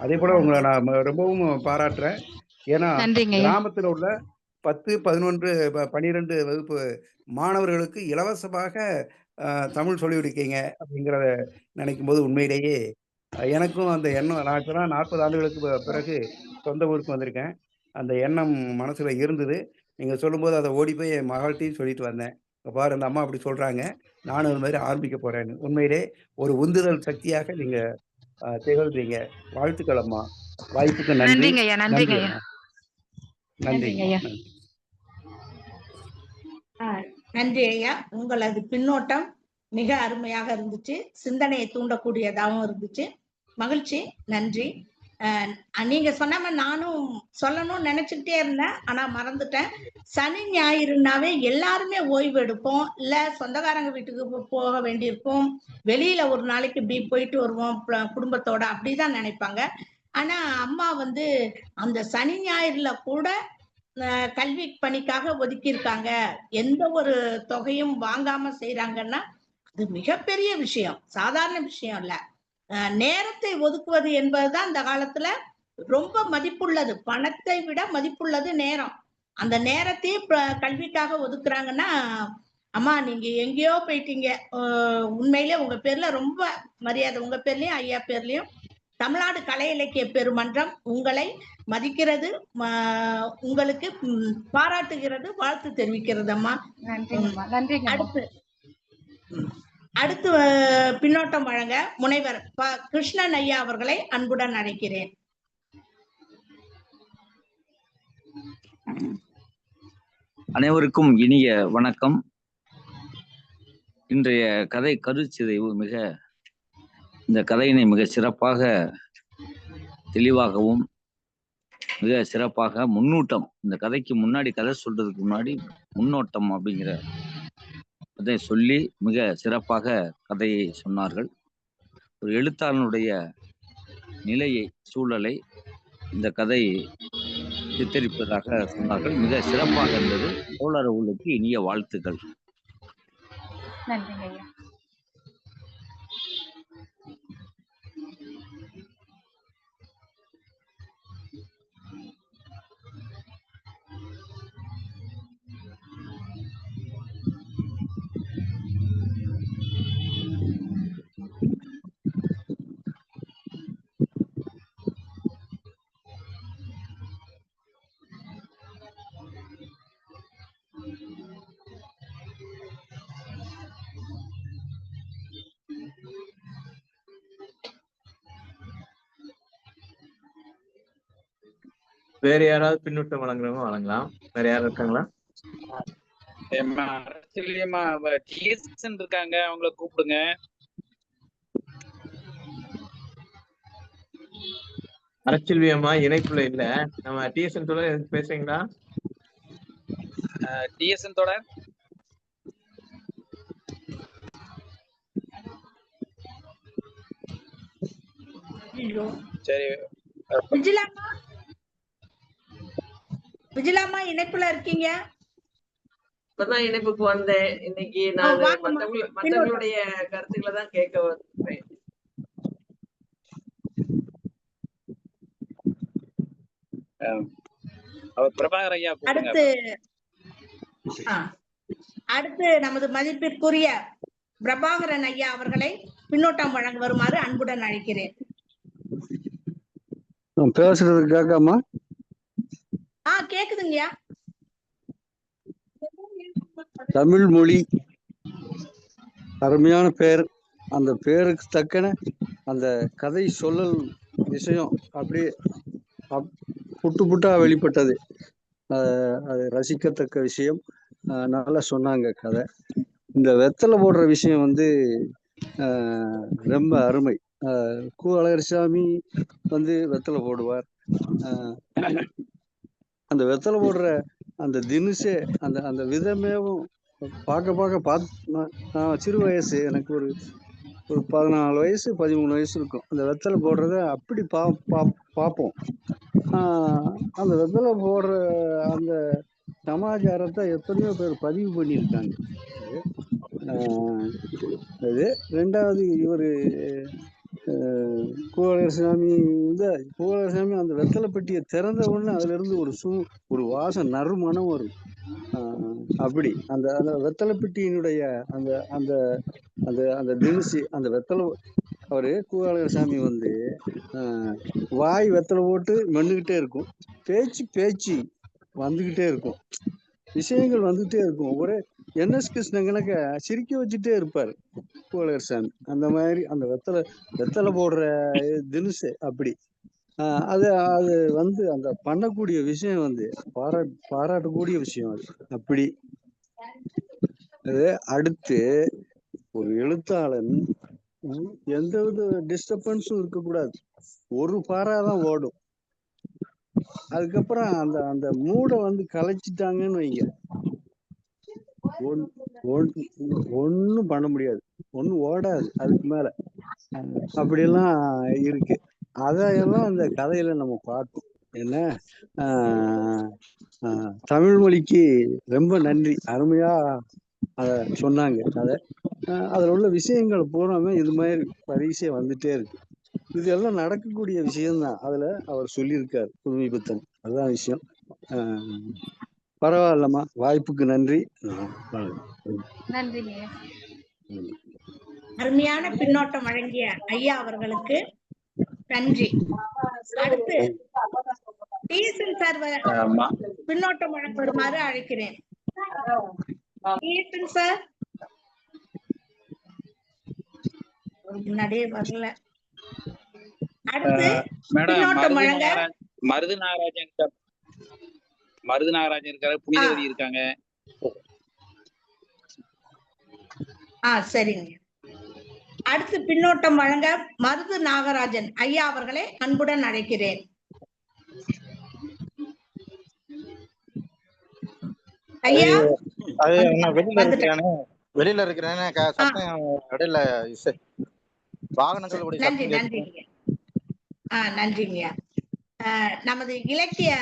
அதே போல உங்களை நான் ரொம்பவும் பாராட்டுறேன். ஏன்னா கிராமத்துல உள்ள 10, 11, 12 வகுப்பு மாணவர்களுக்கு இலவசமாக தமிழ் சொல்லிக் கொடுக்கீங்க அப்படிங்கிறத நினைக்கும் போது உண்மையிலேயே எனக்கும் அந்த எண்ணம், நான் இப்பதான் 40 ஆண்டுகளுக்கு பிறகு சொந்த ஊருக்கு வந்திருக்கேன். அந்த எண்ணம் மனசுல இருந்தது. நீங்க சொல்லும்போது அதை ஓடி போய் என் மகள்கிட்டையும் சொல்லிட்டு வந்தேன். பாரு அந்த அம்மா அப்படி சொல்றாங்க, நானும் அது மாதிரி ஆரம்பிக்க போறேன்னு. உண்மையிலே ஒரு உந்துதல் சக்தியாக நீங்க திகழ்றீங்க. வாழ்த்துக்கள் அம்மா. வாய்ப்புக்கு நன்றி. நன்றி அம்மா. நன்றி.
நன்றி ஐயா. உங்களது பின்னோட்டம் மிக அருமையாக இருந்துச்சு. சிந்தனையை தூண்டக்கூடியதாகவும் இருந்துச்சு. மகிழ்ச்சி. நன்றி. நீங்க சொன்ன மாதிரி நானும் சொல்லணும்னு நினைச்சுக்கிட்டே இருந்தேன், ஆனா மறந்துட்டேன். சனி ஞாயிறுனாவே எல்லாருமே ஓய்வு எடுப்போம், இல்ல சொந்தக்காரங்க வீட்டுக்கு போக வேண்டியிருக்கும், வெளியில ஒரு நாளைக்கு இப்படி போயிட்டு வருவோம் குடும்பத்தோட, அப்படிதான் நினைப்பாங்க. ஆனா அம்மா வந்து அந்த சனி ஞாயிறுல கூட கல்வி பணிக்காக ஒதுக்கி இருக்காங்க, எந்த ஒரு தொகையும் வாங்காம செய்யறாங்கன்னா அது மிகப்பெரிய விஷயம், சாதாரண விஷயம் இல்ல. நேரத்தை ஒதுக்குவது என்பதுதான் இந்த காலத்துல ரொம்ப மதிப்புள்ளது. பணத்தை விட மதிப்புள்ளது நேரம். அந்த நேரத்தையே கல்விக்காக ஒதுக்குறாங்கன்னா, அம்மா நீங்க எங்கேயோ போயிட்டீங்க. உண்மையிலே உங்க பேர்ல ரொம்ப மரியாதை. உங்க பேர்லயும் ஐயா பேர்லயும் தமிழ்நாடு கலை இலக்கிய பெருமன்றம் உங்களை மதிக்கிறது, உங்களுக்கு பாராட்டுகிறது, வாழ்த்து தெரிவிக்கிறது அம்மா.
நன்றி.
அடுத்து பின்னோட்டம் வழங்க முனைவர் கிருஷ்ணன் ஐயா அவர்களை அன்புடன் அழைக்கிறேன்.
அனைவருக்கும் இனிய வணக்கம். இன்றைய கதை கருச்சிதைவு இந்த கதையினை மிக சிறப்பாக தெளிவாகவும் மிக சிறப்பாக முன்னூட்டம், இந்த கதைக்கு முன்னாடி கதை சொல்றதுக்கு முன்னாடி முன்னோட்டம் அப்படிங்கிற அதை சொல்லி மிக சிறப்பாக கதையை சொன்னார்கள். ஒரு எழுத்தாளனுடைய நிலையை, சூழலை இந்த கதை சித்தரிப்பதாக சொன்னார்கள். மிக சிறப்பாக இருந்தது. தோழர்களுக்கு இனிய வாழ்த்துக்கள்.
நன்றிங்க ஐயா.
வேற யாராவது பின்னூட்டம் வழங்குறவங்க வழங்கலாம். வேற யாரும் இருக்காங்களா?
இருக்காங்க, அவங்கள கூப்பிடுங்க.
அரசியல்வியமா இணைப்புல இல்ல. நம்ம டிஎஸ்என் தொடர் பேசுறீங்களா?
டிஎஸ்என் தொடர் சரி.
விஜிலாமா இணைப்புல இருக்கீங்க?
இப்பதான் இணைப்புக்கு வந்தேன். இன்னைக்கு நான் மற்றவங்களுடைய கருத்துக்களை தான் கேட்க வந்தேன்.
பிரபாகர் ஐயா.
அடுத்து நமது மதிப்பிற்குரிய பிரபாகரன் ஐயா அவர்களை பின்னோட்டம் வழங்க வருமாறு அன்புடன் அழைக்கிறேன்.
பேசுறது கேட்காமா?
கேக்குதுங்கய்யா.
தமிழ் மொழி அருமையான பெயர். அந்த பெயருக்கு தக்கன அந்த கதை சொல்லல் விஷயம் அப்படியே புட்டு புட்டா வெளிப்பட்டது. அது ரசிக்கத்தக்க விஷயம். நல்லா சொன்னாங்க கதை. இந்த வெத்தலை போடுற விஷயம் ரொம்ப அருமை. கு. அழகர்சாமி வெத்தலை போடுவார். அந்த வெத்தலை போடுற அந்த தினுசே அந்த அந்த விதமேவும் நான் சிறு வயசு, எனக்கு ஒரு 14 வயசு 13 வயசு இருக்கும். அந்த வெத்தலை போடுறத அப்படி பார்ப்போம். அந்த வெத்தலை போடுற அந்த சமாச்சாரத்தை எத்தனையோ பேர் பதிவு பண்ணியிருக்காங்க. அது ரெண்டாவது இவர் கூவலரசாமி அந்த வெத்தலை பெட்டியை திறந்த உடனே அதுல இருந்து ஒரு வாசம் நறுமணம் வரும். அப்படி அந்த அந்த வெத்தலை பெட்டியினுடைய அந்த அந்த அந்த அந்த தினசி அந்த வெத்தலை அவரு கூவலரசாமி வாய் வெத்தலை போட்டு மென்னுகிட்டே இருக்கும். பேச்சு வந்துகிட்டே இருக்கும். விஷயங்கள் வந்துட்டே இருக்கும். ஒரே NS கிருஷ்ணங்கனக்க சிரிக்க வச்சுட்டே இருப்பாரு கூவலரசாமி. அந்த மாதிரி அந்த வெத்தலை போடுற தினுசு அப்படி. அது அந்த பண்ணக்கூடிய விஷயம் பாராட்டக்கூடிய விஷயம் அது. அப்படி அது அடுத்து ஒரு எழுத்தாளன் எந்தவித டிஸ்டர்பன்ஸும் இருக்கக்கூடாது. ஒரு பாராதான் ஓடும். அதுக்கப்புறம் அந்த அந்த மூடை கலைச்சிட்டாங்கன்னு வைங்க, ஒன்னும் பண்ண முடியாது, ஒன்னும் ஓடாது அதுக்கு மேல. அப்படியெல்லாம் இருக்கு. அதையெல்லாம் அந்த கதையில நம்ம பார்த்தோம். என்ன தமிழ் மொழிக்கு ரொம்ப நன்றி. அருமையா அத சொன்னாங்க. அதுல உள்ள விஷயங்கள் பூராமே இது மாதிரி பரிசே வந்துட்டே இருக்கு. இதெல்லாம் நடக்கக்கூடிய விஷயம்தான். அதுல அவர் சொல்லியிருக்காரு புதுமைப்பித்தன். அதுதான் விஷயம். பரவாயில்லம்மா, வாய்ப்புக்கு நன்றி.
அருமையான பின்னோட்டம் வழங்கிய ஐயா அவர்களுக்கு நன்றி. அடுத்து டிஎஸ்என் சார் பின்னோட்டம் வழங்க வருமாறு அழைக்கிறேன். டிஎஸ்என் சார் முன்னாடியே வரல. அடுத்து பின்னோட்டம் வழங்க
மருது நாகராஜன் சார். மருது நாகராஜன் இருக்காரு, புனிதவதி இருக்காங்க.
சரிங்க. அடுத்து பின்னோட்டம் வழங்க மருது நாகராஜன் ஐயா அவர்களை அன்புடன் அழைக்கிறேன். ஐயா
வெளியில இருக்கிறேன்னு சத்தம் இடையில வாகனங்களுடைய
நன்றி நன்றிங்க. நன்றிங்க. நமது இலக்கிய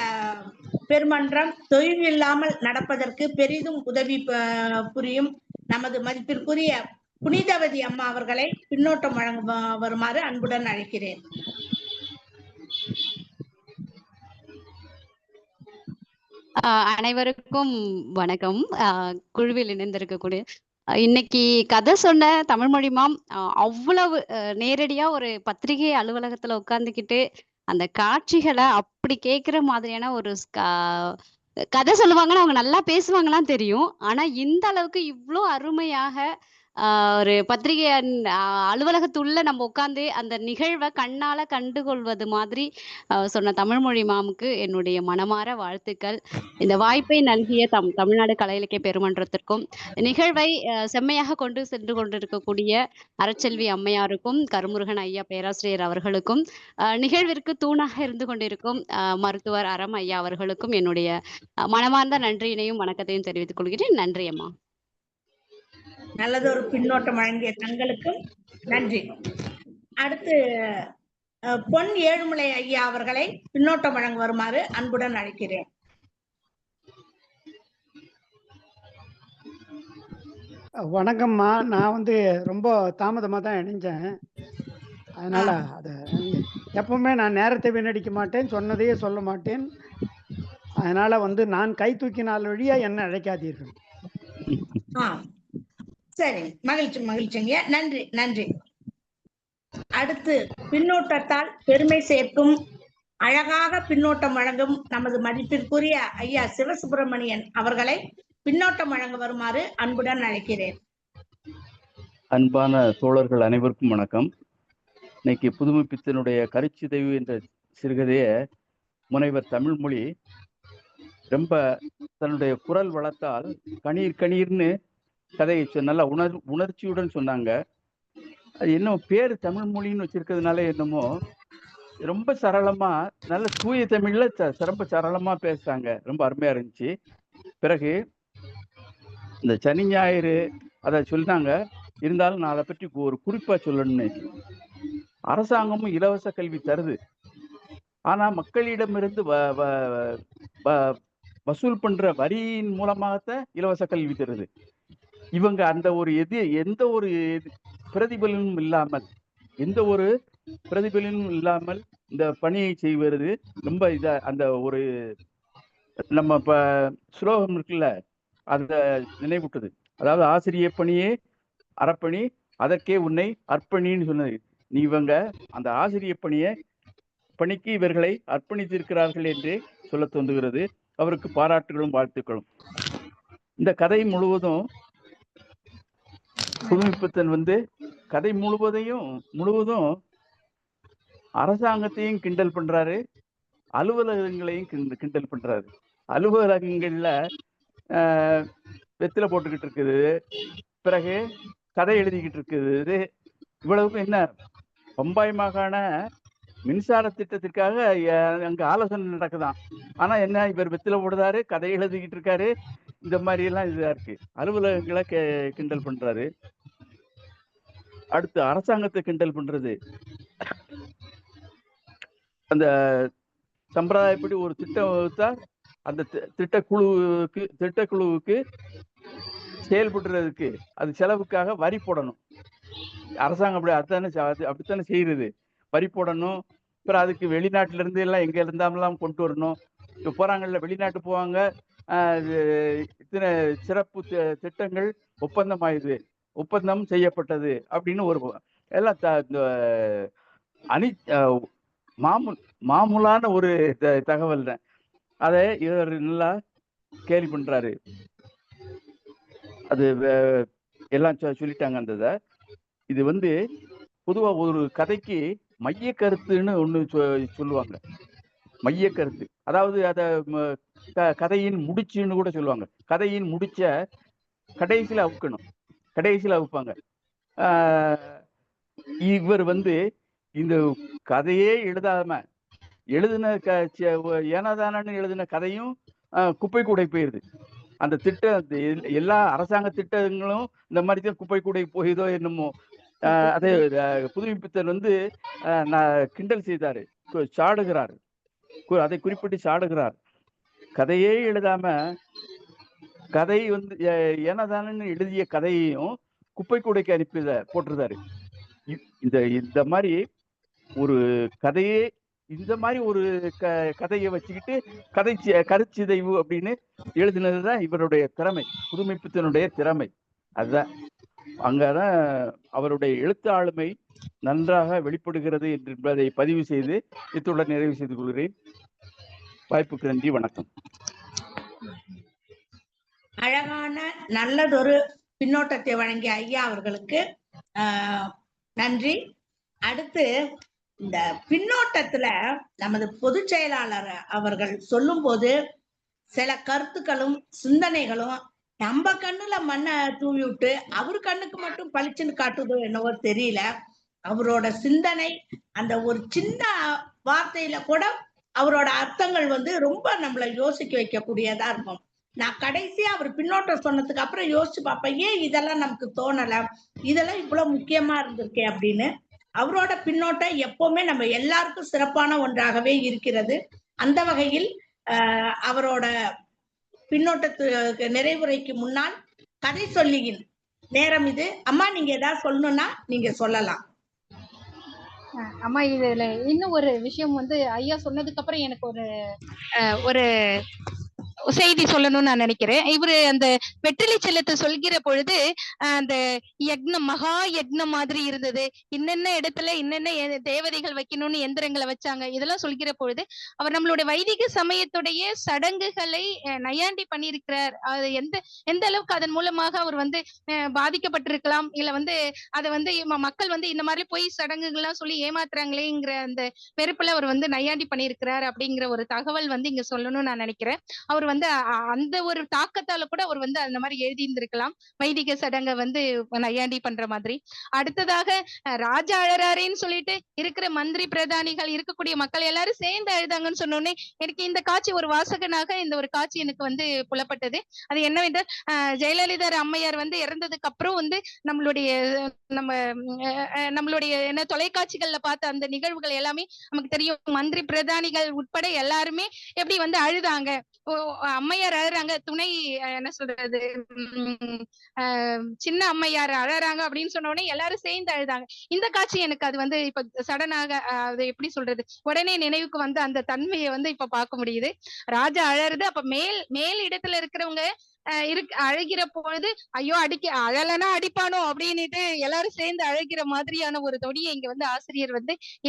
பெருமன்றம் தொய்வு இல்லாமல் நடப்பதற்கு பெரிதும் உதவி புரியும் நமது மதிப்பிற்குரிய புனிதவதி அம்மா அவர்களை பின்னோட்டம் வழங்க வருமாறு அன்புடன் அழைக்கிறேன்.
அனைவருக்கும் வணக்கம். குழுவில் இணைந்திருக்கக்கூடிய இன்னைக்கு கதை சொன்ன தமிழ்மொழி மாம் அவ்வளவு நேரடியா ஒரு பத்திரிகை அலுவலகத்துல உட்கார்ந்துக்கிட்டு அந்த காட்சிகளை அப்படி கேட்கிற மாதிரியான ஒரு கதை சொல்லுவாங்கன்னு அவங்க நல்லா பேசுவாங்கலாம் தெரியும். ஆனா இந்த அளவுக்கு இவ்வளோ அருமையாக ஒரு பத்திரிகை அலுவலகத்துள்ள நம்ம உட்கார்ந்து அந்த நிகழ்வை கண்ணால கண்டுகொள்வது மாதிரி சொன்ன தமிழ்மொழி மாமுக்கு என்னுடைய மனமார வாழ்த்துக்கள். இந்த வாய்ப்பை நல்கிய தமிழ்நாடு கலை இலக்கிய பெருமன்றத்திற்கும் நிகழ்வை செம்மையாக கொண்டு சென்று கொண்டிருக்கக்கூடிய அறச்செல்வி அம்மையாருக்கும் கருமுருகன் ஐயா பேராசிரியர் அவர்களுக்கும் நிகழ்விற்கு தூணாக இருந்து கொண்டிருக்கும் மருத்துவர் அறம் ஐயா அவர்களுக்கும் என்னுடைய மனமார்ந்த நன்றியினையும் வணக்கத்தையும் தெரிவித்துக் கொள்கிறேன். நன்றி அம்மா.
நல்லதொரு பின்னோட்டம் வழங்கிய தங்களுக்கும் நன்றி. அடுத்து பொன் ஏழுமலை ஐயா அவர்களை பின்னோட்டம் வழங்க வருமாறு அன்புடன் அழைக்கிறேன்.
வணக்கம்மா. நான் ரொம்ப தாமதமாக தான் இணைஞ்சேன். அதனால அதை எப்பவுமே நான் நேரத்தை வீணடிக்க மாட்டேன், சொன்னதையே சொல்ல மாட்டேன். அதனால நான் கை தூக்கினால் வழியா என்ன அழைக்காதீர்கள்.
சரி, மகிழ்ச்சிங்க. நன்றி நன்றி. அடுத்து பின்னோட்டத்தால் பெருமை சேர்க்கும் அழகாக பின்னோட்டம் வழங்கும் நமது மதிப்பிற்குரிய ஐயா சிவசுப்பிரமணியன் அவர்களை பின்னோட்டம் வழங்க வருமாறு அன்புடன் அழைக்கிறேன்.
அன்பான தோழர்கள் அனைவருக்கும் வணக்கம். இன்னைக்கு புதுமைப்பித்தனுடைய கருச்சிதைவு என்ற சிறுகதைய முனைவர் தமிழ்மொழி ரொம்ப தன்னுடைய குரல் வளத்தால் கணீர்னு கதையை நல்லா உணர்ச்சியுடன் சொன்னாங்க. அது இன்னும் பேர் தமிழ் மொழின்னு வச்சிருக்கிறதுனால என்னமோ ரொம்ப சரளமா நல்ல தூய தமிழ்ல ரொம்ப சரளமா பேசுறாங்க. ரொம்ப அருமையா இருந்துச்சு. பிறகு இந்த சனி ஞாயிறு அதை சொன்னாங்க. இருந்தாலும் நான் அதை பற்றி ஒரு குறிப்பா சொல்லணும்னு, அரசாங்கமும் இலவச கல்வி தருது. ஆனா மக்களிடமிருந்து வசூல் பண்ற வரியின் மூலமாகத்தான் இலவச கல்வி தருது. இவங்க அந்த ஒரு எந்த ஒரு பிரதிபலனும் இல்லாமல் இந்த பணியை செய்வது ரொம்ப அந்த ஒரு நம்ம இப்ப ஸ்லோகம் இருக்குல்ல, அந்த நினைவூட்டுது. அதாவது ஆசிரிய பணியே அறப்பணி, அதற்கே உன்னை அர்ப்பணின்னு சொன்னது. இவங்க அந்த ஆசிரிய பணிக்கு இவர்களை அர்ப்பணித்திருக்கிறார்கள் என்றே சொல்ல தோன்றுகிறது. அவருக்கு பாராட்டுகளும் வாழ்த்துக்களும். இந்த கதை முழுவதும் புதுமைப்பித்தன் கதை முழுவதும் அரசாங்கத்தையும் கிண்டல் பண்றாரு, அலுவலகங்களையும் கிண்டல் பண்றாரு. அலுவலகங்கள்ல வெத்தில போட்டுக்கிட்டு இருக்குது, பிறகு கதை எழுதிக்கிட்டு இருக்குது. இவ்வளவுக்கும் என்ன, பம்பாய் மாகாண மின்சார திட்டத்திற்காக அங்க ஆலோசனை நடக்குதான். ஆனா என்ன, இவர் வெத்தில போடுறாரு, கதை எழுதிக்கிட்டு இருக்காரு. இந்த மாதிரி எல்லாம் இதா இருக்கு. அலுவலகங்களை கிண்டல் பண்றாரு. அடுத்து அரசாங்கத்தை கிண்டல் பண்றது. அந்த சம்பிரதாயப்படி ஒரு திட்டம் வகுத்தா அந்த திட்டக்குழுவுக்கு செயல்படுறதுக்கு அது செலவுக்காக வரி போடணும். அரசாங்கம் அப்படித்தானே செய்யறது. வரி போடணும். அப்புறம் அதுக்கு வெளிநாட்டுல இருந்து எல்லாம் எங்க இருந்தாமெல்லாம் கொண்டு வரணும். இப்போ போறாங்கல்ல, வெளிநாட்டு போவாங்க, இத்தனை சிறப்பு திட்டங்கள் ஒப்பந்தம் செய்யப்பட்டது அப்படின்னு ஒரு எல்லாம் மாமூலான ஒரு தகவல் தான். அதை இவர் நல்லா கேலி பண்றாரு. அது எல்லாம் சொல்லிட்டாங்க. அந்த இது பொதுவா ஒரு கதைக்கு மைய கருத்துன்னு ஒண்ணு சொல்லுவாங்க. மைய கருத்து. அதாவது அத கதையின் முடிச்சுன்னு கூட சொல்லுவாங்க. கதையின் முடிச்ச கடைசியில அவுக்கணும், கடைசியில அவுப்பாங்க. இவர் இந்த கதையே எழுதாம எழுதின ஏனாதானு எழுதின கதையும் குப்பை கூடை போயிருது. அந்த திட்டம் எல்லா அரசாங்க திட்டங்களும் இந்த மாதிரி தான் குப்பை கூடை போயுதோ என்னமோ. அதே புதுமைப்பித்தன் கிண்டல் செய்தாரு, சாடுகிறார், அதை குறிப்பிட்டு சாடுகிறார். கதையே எழுதாம கதை ஏனதானு எழுதிய கதையையும் குப்பை கூடைக்கு அனுப்பி போட்டிருந்தாரு. இந்த மாதிரி ஒரு கதையே, இந்த மாதிரி ஒரு கதையை வச்சுக்கிட்டு கருச்சிதைவு அப்படின்னு எழுதினதுதான் இவருடைய திறமை, புதுமைப்பித்தனுடைய திறமை. அதுதான் அங்கதான் அவருடைய எழுத்து ஆளுமை நன்றாக வெளிப்படுகிறது என்பதை பதிவு செய்து இத்துடன் நிறைவு செய்து கொள்கிறேன். வாய்ப்புக்கு நன்றி, வணக்கம்.
அழகான நல்லதொரு பின்னோட்டத்தை வழங்கிய ஐயா அவர்களுக்கு நன்றி. அடுத்து இந்த பின்னோட்டத்துல நமது பொதுச் செயலாளர் அவர்கள் சொல்லும் போது சில கருத்துக்களும் சிந்தனைகளும் நம்ம கண்ணுல மண்ணை தூவி விட்டு அவர் கண்ணுக்கு மட்டும் பளிச்சுன்னு காட்டுதோ என்னவோ தெரியல. அவரோட சிந்தனை அந்த ஒரு சின்ன வார்த்தையில கூட அவரோட அர்த்தங்கள் ரொம்ப நம்மளை யோசிக்க வைக்கக்கூடியதா இருக்கும். நான் கடைசியா அவர் பின்னோட்டம் சொன்னதுக்கு அப்புறம் யோசிச்சு பார்ப்பேன், ஏன் இதெல்லாம் நமக்கு தோணல, இதெல்லாம் இவ்வளவு முக்கியமா இருந்திருக்கே அப்படின்னு. அவரோட பின்னோட்டம் எப்பவுமே நம்ம எல்லாருக்கும் சிறப்பான ஒன்றாகவே இருக்கிறது. அந்த வகையில் அவரோட பின்னோட்டத்துக்கு நிறைவுரைக்கு முன்னால் கதை சொல்லியின் நேரம் இது. அம்மா, நீங்க ஏதாவது சொல்லணும்னா நீங்க சொல்லலாம்.
அம்மா, இதுல இன்னும் ஒரு விஷயம் ஐயா சொன்னதுக்கு அப்புறம் எனக்கு ஒரு செய்தி சொல்லணும்னு நான் நினைக்கிறேன். இவரு அந்த வெற்றிலை செல்லத்தை சொல்கிற பொழுது அந்த யக்னம், மகா யக்னம் மாதிரி இருந்தது, இன்னென்ன இடத்துல இன்னென்ன தேவதைகள் வைக்கணும்னு எந்திரங்களை வச்சாங்க, இதெல்லாம் சொல்கிற பொழுது அவர் நம்மளுடைய வைதிக சமயத்துடைய சடங்குகளை நையாண்டி பண்ணியிருக்கிறார். அது எந்த அளவுக்கு அதன் மூலமாக அவர் பாதிக்கப்பட்டிருக்கலாம், இல்ல அதை மக்கள் இந்த மாதிரி போய் சடங்குகள்லாம் சொல்லி ஏமாத்துறாங்களேங்கிற அந்த வெறுப்புல அவர் நையாண்டி பண்ணியிருக்கிறார் அப்படிங்கிற ஒரு தகவல் இங்க சொல்லணும்னு நான் நினைக்கிறேன். அவர் அந்த ஒரு தாக்கத்தால கூட அவர் அந்த மாதிரி எழுதி இருந்திருக்கலாம், வைதிக சடங்கை நையாண்டி பண்ற மாதிரி. அடுத்ததாக ராஜா அழறாரேன்னு சொல்லிட்டு இருக்கிற மந்திரி பிரதானிகள் இருக்கக்கூடிய மக்கள் எல்லாரும் சேர்ந்து அழுதாங்கன்னு சொன்னோடனே எனக்கு இந்த காட்சி ஒரு வாசகனாக இந்த ஒரு காட்சி எனக்கு புலப்பட்டது. அது என்னவென்றால் ஜெயலலிதா அம்மையார் இறந்ததுக்கு அப்புறம் நம்மளுடைய என்ன தொலைக்காட்சிகள்ல பார்த்த அந்த நிகழ்வுகள் எல்லாமே நமக்கு தெரியும். மந்திரி பிரதானிகள் உட்பட எல்லாருமே எப்படி அழுதாங்க, அம்மையார் அழறாங்க, துணை என்ன சொல்றது சின்ன அம்மையார் அழறாங்க அப்படின்னு சொன்ன உடனே எல்லாரும் சேர்ந்து அழுதாங்க. இந்த காட்சி எனக்கு அது இப்ப சடனாக அது எப்படி சொல்றது உடனே நினைவுக்கு அந்த தன்மையை இப்ப பார்க்க முடியுது. ராஜா அழறது, அப்ப மேல் இடத்துல இருக்கிறவங்க அழகிற பொழுது ஐயோ அழலனா அடிப்பானோ அப்படின்னுட்டு எல்லாரும் சேர்ந்து அழகிற மாதிரியான ஒரு தொடியை இங்க ஆசிரியர்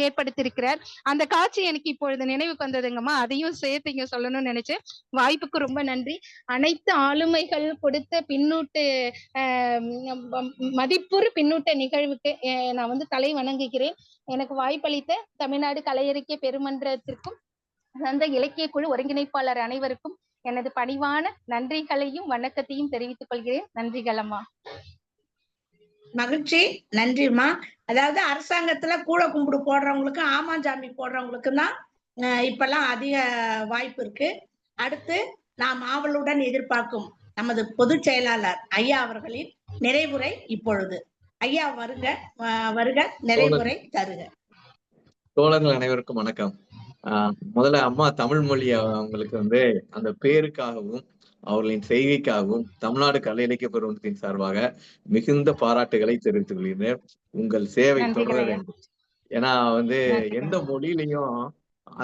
ஏற்படுத்தியிருக்கிறார். அந்த காட்சி எனக்கு இப்பொழுது நினைவுக்கு வந்ததுங்கம்மா, அதையும் சேர்த்து இங்க சொல்லணும்னு நினைச்சேன். வாய்ப்புக்கு ரொம்ப நன்றி. அனைத்து ஆளுமைகள் கொடுத்த பின்னூட்டு மதிப்புறு பின்னூட்ட நிகழ்வுக்கு நான் தலை வணங்குகிறேன். எனக்கு வாய்ப்பளித்த தமிழ்நாடு கலையிலக்கிய பெருமன்றத்திற்கும் அந்த இலக்கிய குழு ஒருங்கிணைப்பாளர் அனைவருக்கும் எனது பணிவான நன்றிகளையும் வணக்கத்தையும் தெரிவித்துக் கொள்கிறேன். நன்றிகள் அம்மா.
மகிழ்ச்சி, நன்றிம்மா. அதாவது அரசாங்கத்துல கூழ கும்பிடு போடுறவங்களுக்கு, ஆமாஞ்சாமி போடுறவங்களுக்கு தான் இப்பெல்லாம் அதிக வாய்ப்பு இருக்கு. அடுத்து நாம் ஆவலுடன் எதிர்பார்க்கும் நமது பொதுச் செயலாளர் ஐயா அவர்களின் நிறைவுரை இப்பொழுது. ஐயா வருக, நிறைவுரை தருக.
தோழர்கள் அனைவருக்கும் வணக்கம். முதல்ல அம்மா தமிழ் மொழி அவங்களுக்கு அந்த பேருக்காகவும் அவர்களின் செய்கைக்காகவும் தமிழ்நாடு கலை இலக்கிய பெருமன்றத்தின் சார்பாக மிகுந்த பாராட்டுகளை தெரிவித்துக் கொள்கிறேன். உங்கள் சேவை தொடர வேண்டும். ஏன்னா எந்த மொழியிலையும்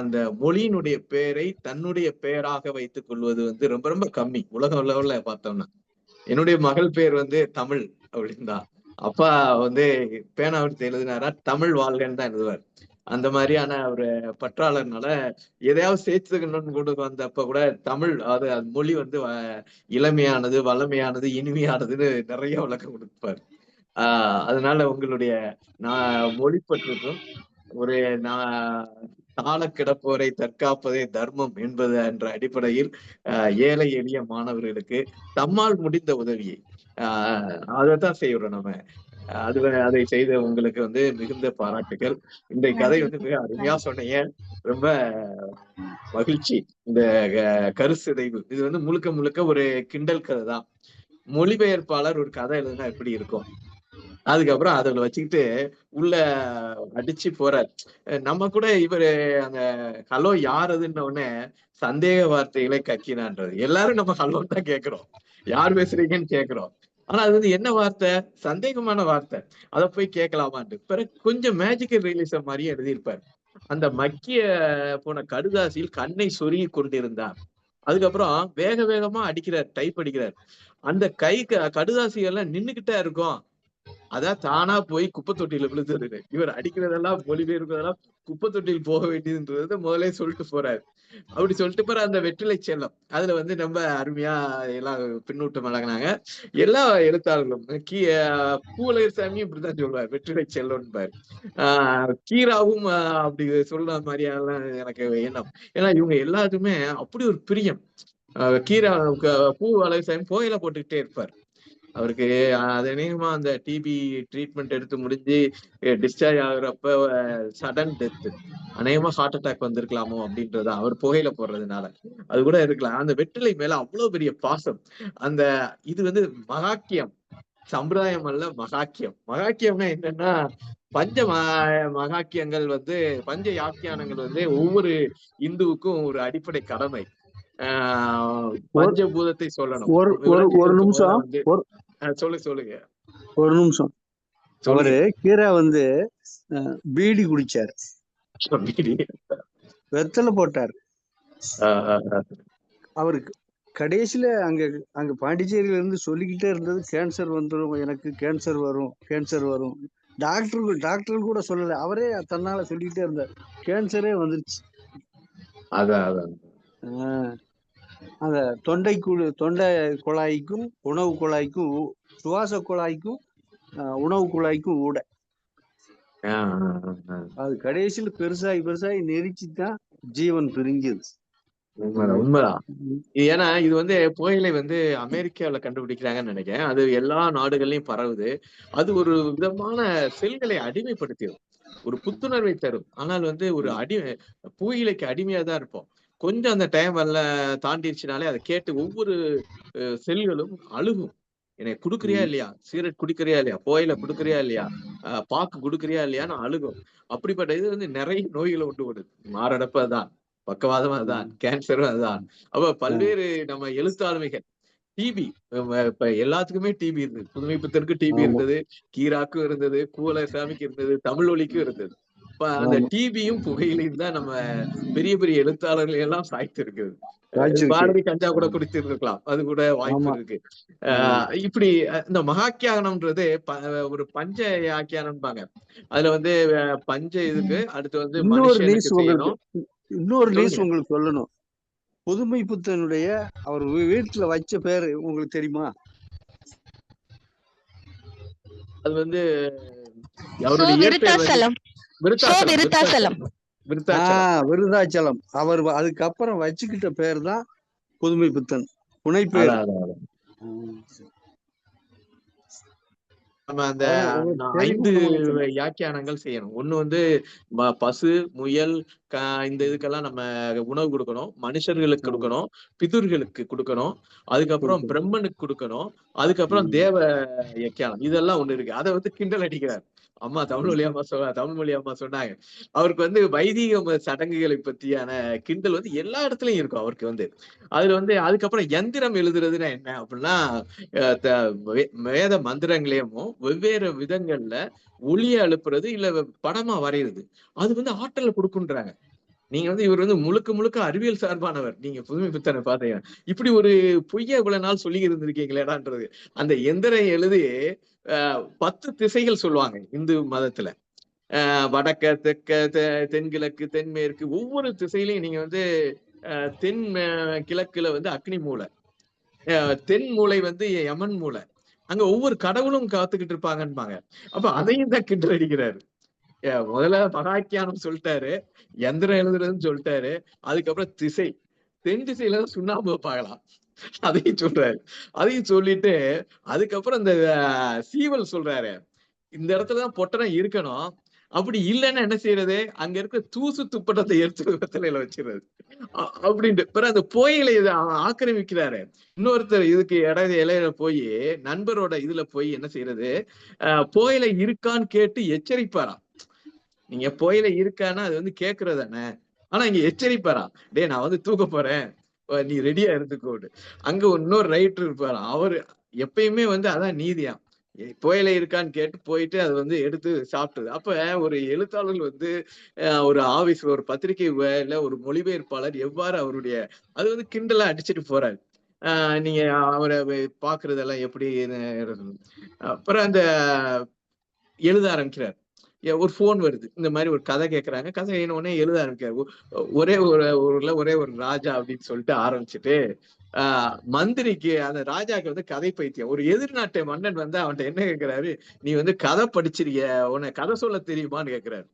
அந்த மொழியினுடைய பெயரை தன்னுடைய பெயராக வைத்துக் கொள்வது ரொம்ப ரொம்ப கம்மி. உலக அளவுல பார்த்தோம்னா என்னுடைய மகள் பேர் தமிழ் அப்படின்னு தான். அப்பா பேனா எடுத்து எழுதினாரா தமிழ் வாழ்கன்னு தான் எழுதுவார். அந்த மாதிரியான ஒரு பற்றாளர்னால எதையாவது சேர்த்துக்கணும்னு கொண்டு வந்தப்ப கூட தமிழ் அது மொழி இளமையானது, வளமையானது, இனிமையானதுன்னு நிறைய விளக்கம் கொடுப்பார். அதனால உங்களுடைய மொழி பற்றுக்கும் தாழ கிடப்போரை தற்காப்பதே தர்மம் என்பது என்ற அடிப்படையில் ஏழை எளிய மாணவர்களுக்கு தம்மால் முடிந்த உதவியை அதைத்தான் செய்யறோம் நம்ம. அதை செய்த உங்களுக்கு வந்து மிகுந்த பாராட்டுகள். இந்த கதை வந்து மிக அருமையா சொன்னீங்க. ரொம்ப மகிழ்ச்சி. இந்த கருச்சிதைவு இது வந்து முழுக்க முழுக்க ஒரு கிண்டல் கதை தான். மொழிபெயர்ப்பாளர் ஒரு கதை எழுதுனா எப்படி இருக்கும், அதுக்கப்புறம் அதில் வச்சுக்கிட்டு உள்ள அடிச்சு போறார். நம்ம கூட இவரு அந்த ஹலோ யாருதுன்ன உடனே சந்தேக வார்த்தைகளை கக்கினான்றது. எல்லாரும் நம்ம ஹலோன்னு தான் கேட்கிறோம், யார் பேசுறீங்கன்னு கேட்கிறோம். ஆனா அது வந்து என்ன வார்த்தை, சந்தேகமான வார்த்தை, அதை போய் கேட்கலாமான்ட்டு. பிறகு கொஞ்சம் மேஜிக்கல் ரியலிசம் மாதிரியே எழுதியிருப்பார். அந்த மக்கிய போன கடுதாசியில் கண்ணை சொருகி கொண்டிருந்தார். அதுக்கப்புறம் வேக வேகமா அடிக்கிறார், டைப் அடிக்கிறார். அந்த கடுதாசி எல்லாம் நின்னுகிட்டே இருக்கும், அதான் தானா போய் குப்பை தொட்டியில விழுந்துருது. இவர் அடிக்கிறதெல்லாம் மொழிபெயர்க்கிறதெல்லாம் குப்பை தொட்டியில் போக வேண்டியதுன்றத முதலே சொல்லிட்டு போறாரு. அப்படி சொல்லிட்டு போற அந்த வெற்றிலை செல்லம் அதுல வந்து ரொம்ப அருமையா எல்லாம் பின்னூட்டம் வழங்கினாங்க எல்லா எழுத்தாளர்களும். பூவலகர் சாமியும் இப்படிதான் சொல்லுவார், வெற்றிலை செல்லம் பாரு. கீராவும் அப்படி சொல்ற மாதிரியெல்லாம் எனக்கு எண்ணம். ஏன்னா இவங்க எல்லாருக்குமே அப்படி ஒரு பிரியம். கீரா பூவலகர் சாமி புகையில போட்டுக்கிட்டே இருப்பார். அவருக்கு அது அநேகமா அந்த டிபி ட்ரீட்மெண்ட் எடுத்து முடிஞ்சு டிஸ்சார்ஜ் ஆகுறப்ப சடன் டெத்து, அநேகமா ஹார்ட் அட்டாக் வந்திருக்கலாமோ அப்படின்றத அவர் புகையில போடுறதுனால அது கூட இருக்கலாம். அந்த வெற்றிலை மேல அவ்வளவு பெரிய பாசம். அந்த இது வந்து மகாக்கியம், சம்பிரதாயம் அல்ல மகாக்கியம். மகாக்கியம்னா என்னன்னா பஞ்ச மகாக்கியங்கள் வந்து பஞ்ச யாக்கியானங்கள் வந்து ஒவ்வொரு இந்துவுக்கும் ஒரு அடிப்படை கடமை. பஞ்சபூதத்தை சொல்லணும்.
ஒரு நிமிஷம்
சொல்லுங்க
ஒரு நிமிஷம். அவரு கீரா வந்து பீடி குடிச்சாரு, வெத்தலை போட்டாரு. அவருக்கு கடைசியில அங்க பாண்டிச்சேரியில இருந்து சொல்லிக்கிட்டே இருந்தது கேன்சர் வந்துடும், எனக்கு கேன்சர் வரும், கேன்சர் வரும். டாக்டர் கூட சொல்லல, அவரே தன்னால சொல்லிக்கிட்டே இருந்தார், கேன்சரே வந்துருச்சு. அந்த தொண்டை குழாய்க்கும் உணவு குழாய்க்கும் சுவாச குழாய்க்கும் உணவு குழாய்க்கும் ஊட அது கடைசியில் பெருசாகி நெரிச்சுதான் ஜீவன் பிரிஞ்சது.
உண்மைதான். ஏன்னா இது வந்து புகையிலை வந்து அமெரிக்காவில கண்டுபிடிக்கிறாங்கன்னு நினைக்கிறேன். அது எல்லா நாடுகள்லயும் பரவுது. அது ஒரு விதமான செல்களை அடிமைப்படுத்திடும், ஒரு புத்துணர்வை தரும். ஆனால் வந்து ஒரு புகையிலைக்கு அடிமையா தான் இருப்போம். கொஞ்சம் அந்த டைம் தாண்டிடுச்சுனாலே அதை கேட்டு ஒவ்வொரு செல்களும் அழுகும். எனக்கு குடுக்குறியா இல்லையா, சிகரெட் குடிக்கிறியா இல்லையா, புகையில குடுக்குறியா இல்லையா, பாக்கு குடுக்குறியா இல்லையான்னு அழுகும். அப்படிப்பட்ட இது வந்து நிறைய நோய்களை உண்டு வருது. மாரடைப்பு அதுதான், பக்கவாதம் அதுதான், கேன்சரும் அதுதான். அப்ப பல்வேறு நம்ம எழுத்தாளுமைகள் டிபி, இப்ப எல்லாத்துக்குமே டிபி இருந்தது. புதுமைப்பித்தனுக்கு டிபி இருந்தது, கீராக்கும் இருந்தது, பூவலகர் சாமிக்கு இருந்தது, தமிழ் ஒலிக்கும் இருந்தது. அந்த டிபியும் புகையிலையும் தான் நம்ம பெரிய பெரிய எழுத்தாளர்கள் எல்லாம் சாய்த்து இருக்குது. பாரதி கஞ்சா கூட குடித்திருக்கலாம், அது கூட வாய்ப்பு இருக்கு. இப்படி இந்த மகாக்கியானம்ன்றது ஒரு பஞ்ச யாக்கியானம்பாங்க. அதுல வந்து பஞ்ச இதுக்கு அடுத்து வந்து
இன்னொரு நியூஸ் உங்களுக்கு சொல்லணும். புதுமைப்பித்தனுடைய அவர் வீட்டுல வச்ச பேரு உங்களுக்கு தெரியுமா?
அது வந்து அவருடைய
விருதாச்சலம். அவர் அதுக்கப்புறம் வச்சுக்கிட்ட பேர் தான் புதுமைப்பித்தன், புனை பேர்.
நம்ம அந்த 5 வியாக்கியானங்கள் செய்யணும். ஒண்ணு வந்து பசு, முயல், இந்த இதுக்கெல்லாம் நம்ம உணவு கொடுக்கணும், மனுஷர்களுக்கு கொடுக்கணும், பிதுர்களுக்கு கொடுக்கணும், அதுக்கப்புறம் பிரம்மனுக்கு கொடுக்கணும், அதுக்கப்புறம் தேவ வியாக்கியானம், இதெல்லாம் ஒண்ணு இருக்கு. அதை வந்து கிண்டல் அடிக்கிறார் அம்மா, தமிழ் மொழி அம்மா சொன்னாங்க. அவருக்கு வந்து வைதிக சடங்குகளை பற்றியான கிண்டல் வந்து எல்லா இடத்துலயும் இருக்கும் அவருக்கு வந்து. அதுல வந்து அதுக்கப்புறம் எந்திரம் எழுதுறதுன்னா என்ன அப்படின்னா, வேத மந்திரங்களையும் வெவ்வேறு விதங்கள்ல ஒளிய எழுப்புறது இல்ல படமா வரைகிறது, அது வந்து ஆற்றலை கொடுக்குன்றாங்க. நீங்க வந்து இவர் வந்து முழுக்க முழுக்க அறிவியல் சார்பானவர். நீங்க புதுமைப்பித்தனை பாத்தீங்கன்னா இப்படி ஒரு பொய்ய இவ்வளவு நாள் சொல்லி இருந்திருக்கீங்களேடான்றது. அந்த எந்திரம் எழுதி 10 திசைகள் சொல்லுவாங்க இந்து மதத்துல. வடக்க, தெற்க, தென்கிழக்கு, தென்மேற்கு, ஒவ்வொரு திசையிலையும் நீங்க வந்து தென் கிழக்குல வந்து அக்னி மூலை, தென் மூலை வந்து யமன் மூலை, அங்க ஒவ்வொரு கடவுளும் காத்துக்கிட்டு இருப்பாங்கன்பாங்க. அப்ப அதையும் தான் கிண்டல் அடிக்கிறாரு. முதல்ல மகாக்கியானம் சொல்லிட்டாரு, எந்திரம் எழுதுறதுன்னு சொல்லிட்டாரு. அதுக்கப்புறம் திசை, தென் திசையில சுண்ணாம்பு பார்க்கலாம், அதையும் சொல்றாரு. அதையும் சொல்லிட்டு அதுக்கப்புறம் இந்த சீவல் சொல்றாரு, இந்த இடத்துலதான் பொட்டணம் இருக்கணும், அப்படி இல்லைன்னா என்ன செய்யறது, அங்க இருக்க தூசு துப்பட்டத்தை எடுத்து வெத்தலையில வச்சிருறது அப்படின்ட்டு. பிறகு அந்த புயலை ஆக்கிரமிக்கிறாரு. இன்னொருத்தர் இதுக்கு இலையில போய் நண்பரோட இதுல போய் என்ன செய்யறது, புயலை இருக்கான்னு கேட்டு எச்சரிப்பாராம். நீங்க புயலை இருக்கான்னா அது வந்து கேக்குறது தானே, ஆனா இங்க எச்சரிப்பாராம், டே நான் வந்து தூக்க போறேன், நீ ரெடியா இருந்துக்கோடு. அங்க இன்னொரு ரைட்டர் இருப்பாராம், அவரு எப்பயுமே வந்து அதான் நீதியா, புயலை இருக்கான்னு கேட்டு போயிட்டு அது வந்து எடுத்து சாப்பிட்டது. அப்ப ஒரு எழுத்தாளர் வந்து ஒரு ஆபீஸ், ஒரு பத்திரிகை ஒரு மொழிபெயர்ப்பாளர் எவ்வாறு அவருடைய அது வந்து கிண்டலா அடிச்சுட்டு போறாரு. நீங்க அவரை பாக்குறதெல்லாம் எப்படி. அப்புறம் அந்த எழுத ஆரம்பிக்கிறார். ஒரு போன் வருது, இந்த மாதிரி ஒரு கதை கேட்கறாங்க, கதை உடனே எழுத ஆரம்பிக்கிறாரு. ஒரே ஒரு ஊர்ல ஒரே ஒரு ராஜா அப்படின்னு சொல்லிட்டு ஆரம்பிச்சுட்டு மந்திரிக்கு, அந்த ராஜாக்கு வந்து கதை பைத்தியம். ஒரு எதிர்நாட்டு மன்னன் வந்து அவன்கிட்ட என்ன கேட்கிறாரு, நீ வந்து கதை படிச்சிருக்க, உனக்கு கதை சொல்ல தெரியுமான்னு கேட்கிறாரு.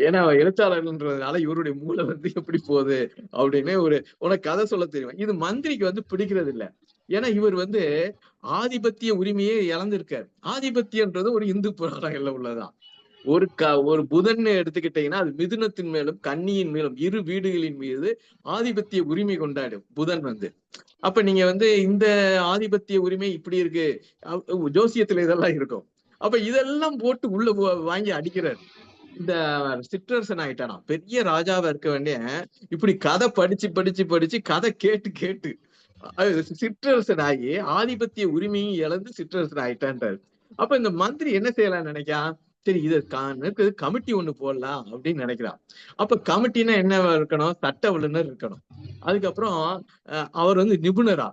ஏன்னா எழுத்தாளர்ன்றதுனால இவருடைய மூளை வந்து எப்படி போகுது அப்படின்னு, உனக்கு கதை சொல்ல தெரியும். இது மந்திரிக்கு வந்து பிடிக்கிறது இல்லை. ஏன்னா இவர் வந்து ஆதிபத்திய உரிமையே இழந்திருக்காரு. ஆதிபத்தியன்றது ஒரு இந்து புராணங்கள்ல உள்ளதான். ஒரு புதன் எடுத்துக்கிட்டீங்கன்னா அது மிதுனத்தின் மேலும் கன்னியின் மேலும் இரு வீடுகளின் மீது ஆதிபத்திய உரிமை கொண்டாடும் புதன் வந்து. அப்ப நீங்க வந்து இந்த ஆதிபத்திய உரிமை இப்படி இருக்கு, ஜோசியத்துல இதெல்லாம் இருக்கும். அப்ப இதெல்லாம் போட்டு உள்ள வாங்கி அடிக்கிறாரு. இந்த சிற்றரசன் ஆயிட்டானா, பெரிய ராஜாவா இருக்க வேண்டிய இப்படி கதை படிச்சு படிச்சு படிச்சு கதை கேட்டு கேட்டு சிற்றரசன் ஆகி ஆதிபத்திய உரிமையும் இழந்து சிற்றரசன் ஆயிட்டான்றாரு. அப்ப இந்த மந்திரி என்ன செய்யலாம்னு நினைக்கான், சரி இதற்கு கமிட்டி ஒண்ணு போடலாம் அப்படின்னு நினைக்கிறான். அப்ப கமிட்டினா என்ன இருக்கணும், சட்ட வல்லுநர் இருக்கணும். அதுக்கப்புறம் அவர் வந்து நிபுணரா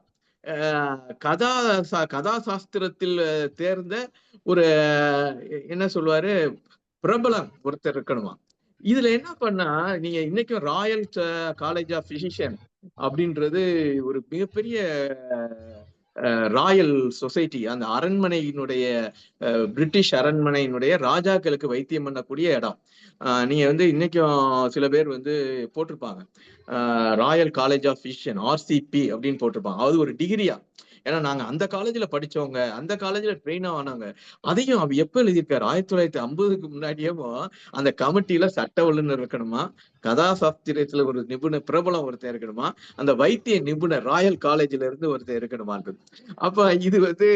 கதாசாஸ்திரத்தில் தேர்ந்த ஒரு என்ன சொல்லுவாரு பிரபலம் ஒருத்தர் இருக்கணுமா. இதுல என்ன பண்ணா, நீங்க இன்னைக்கும் ராயல் காலேஜ் ஆஃப் பிசிஷியன் அப்படின்றது ஒரு மிகப்பெரிய ராயல் சொசைட்டி, அந்த அரண்மனையினுடைய பிரிட்டிஷ் அரண்மனையினுடைய ராஜாக்களுக்கு வைத்தியம் பண்ணக்கூடிய இடம். நீங்க வந்து இன்னைக்கும் சில பேர் வந்து போட்டிருப்பாங்க royal college of physician, RCP அப்படின்னு போட்டிருப்பாங்க. அது ஒரு டிகிரியா. ஏன்னா நாங்க அந்த காலேஜ்ல படிச்சவங்க, அந்த காலேஜ்ல ட்ரெயின் ஆனாங்க. அதையும் அவ எப்ப எழுதியிருக்காரு, 1950க்கு முன்னாடியே அந்த கமிட்டியில சட்ட வல்லுநர் இருக்கணுமா, கதாசாஸ்திரத்துல ஒரு நிபுணர் பிரபலம் ஒருத்தர் இருக்கணுமா, அந்த வைத்திய நிபுணர் ராயல் காலேஜ்ல இருந்து ஒருத்தர் இருக்கணுமான்றது. அப்ப இது வந்து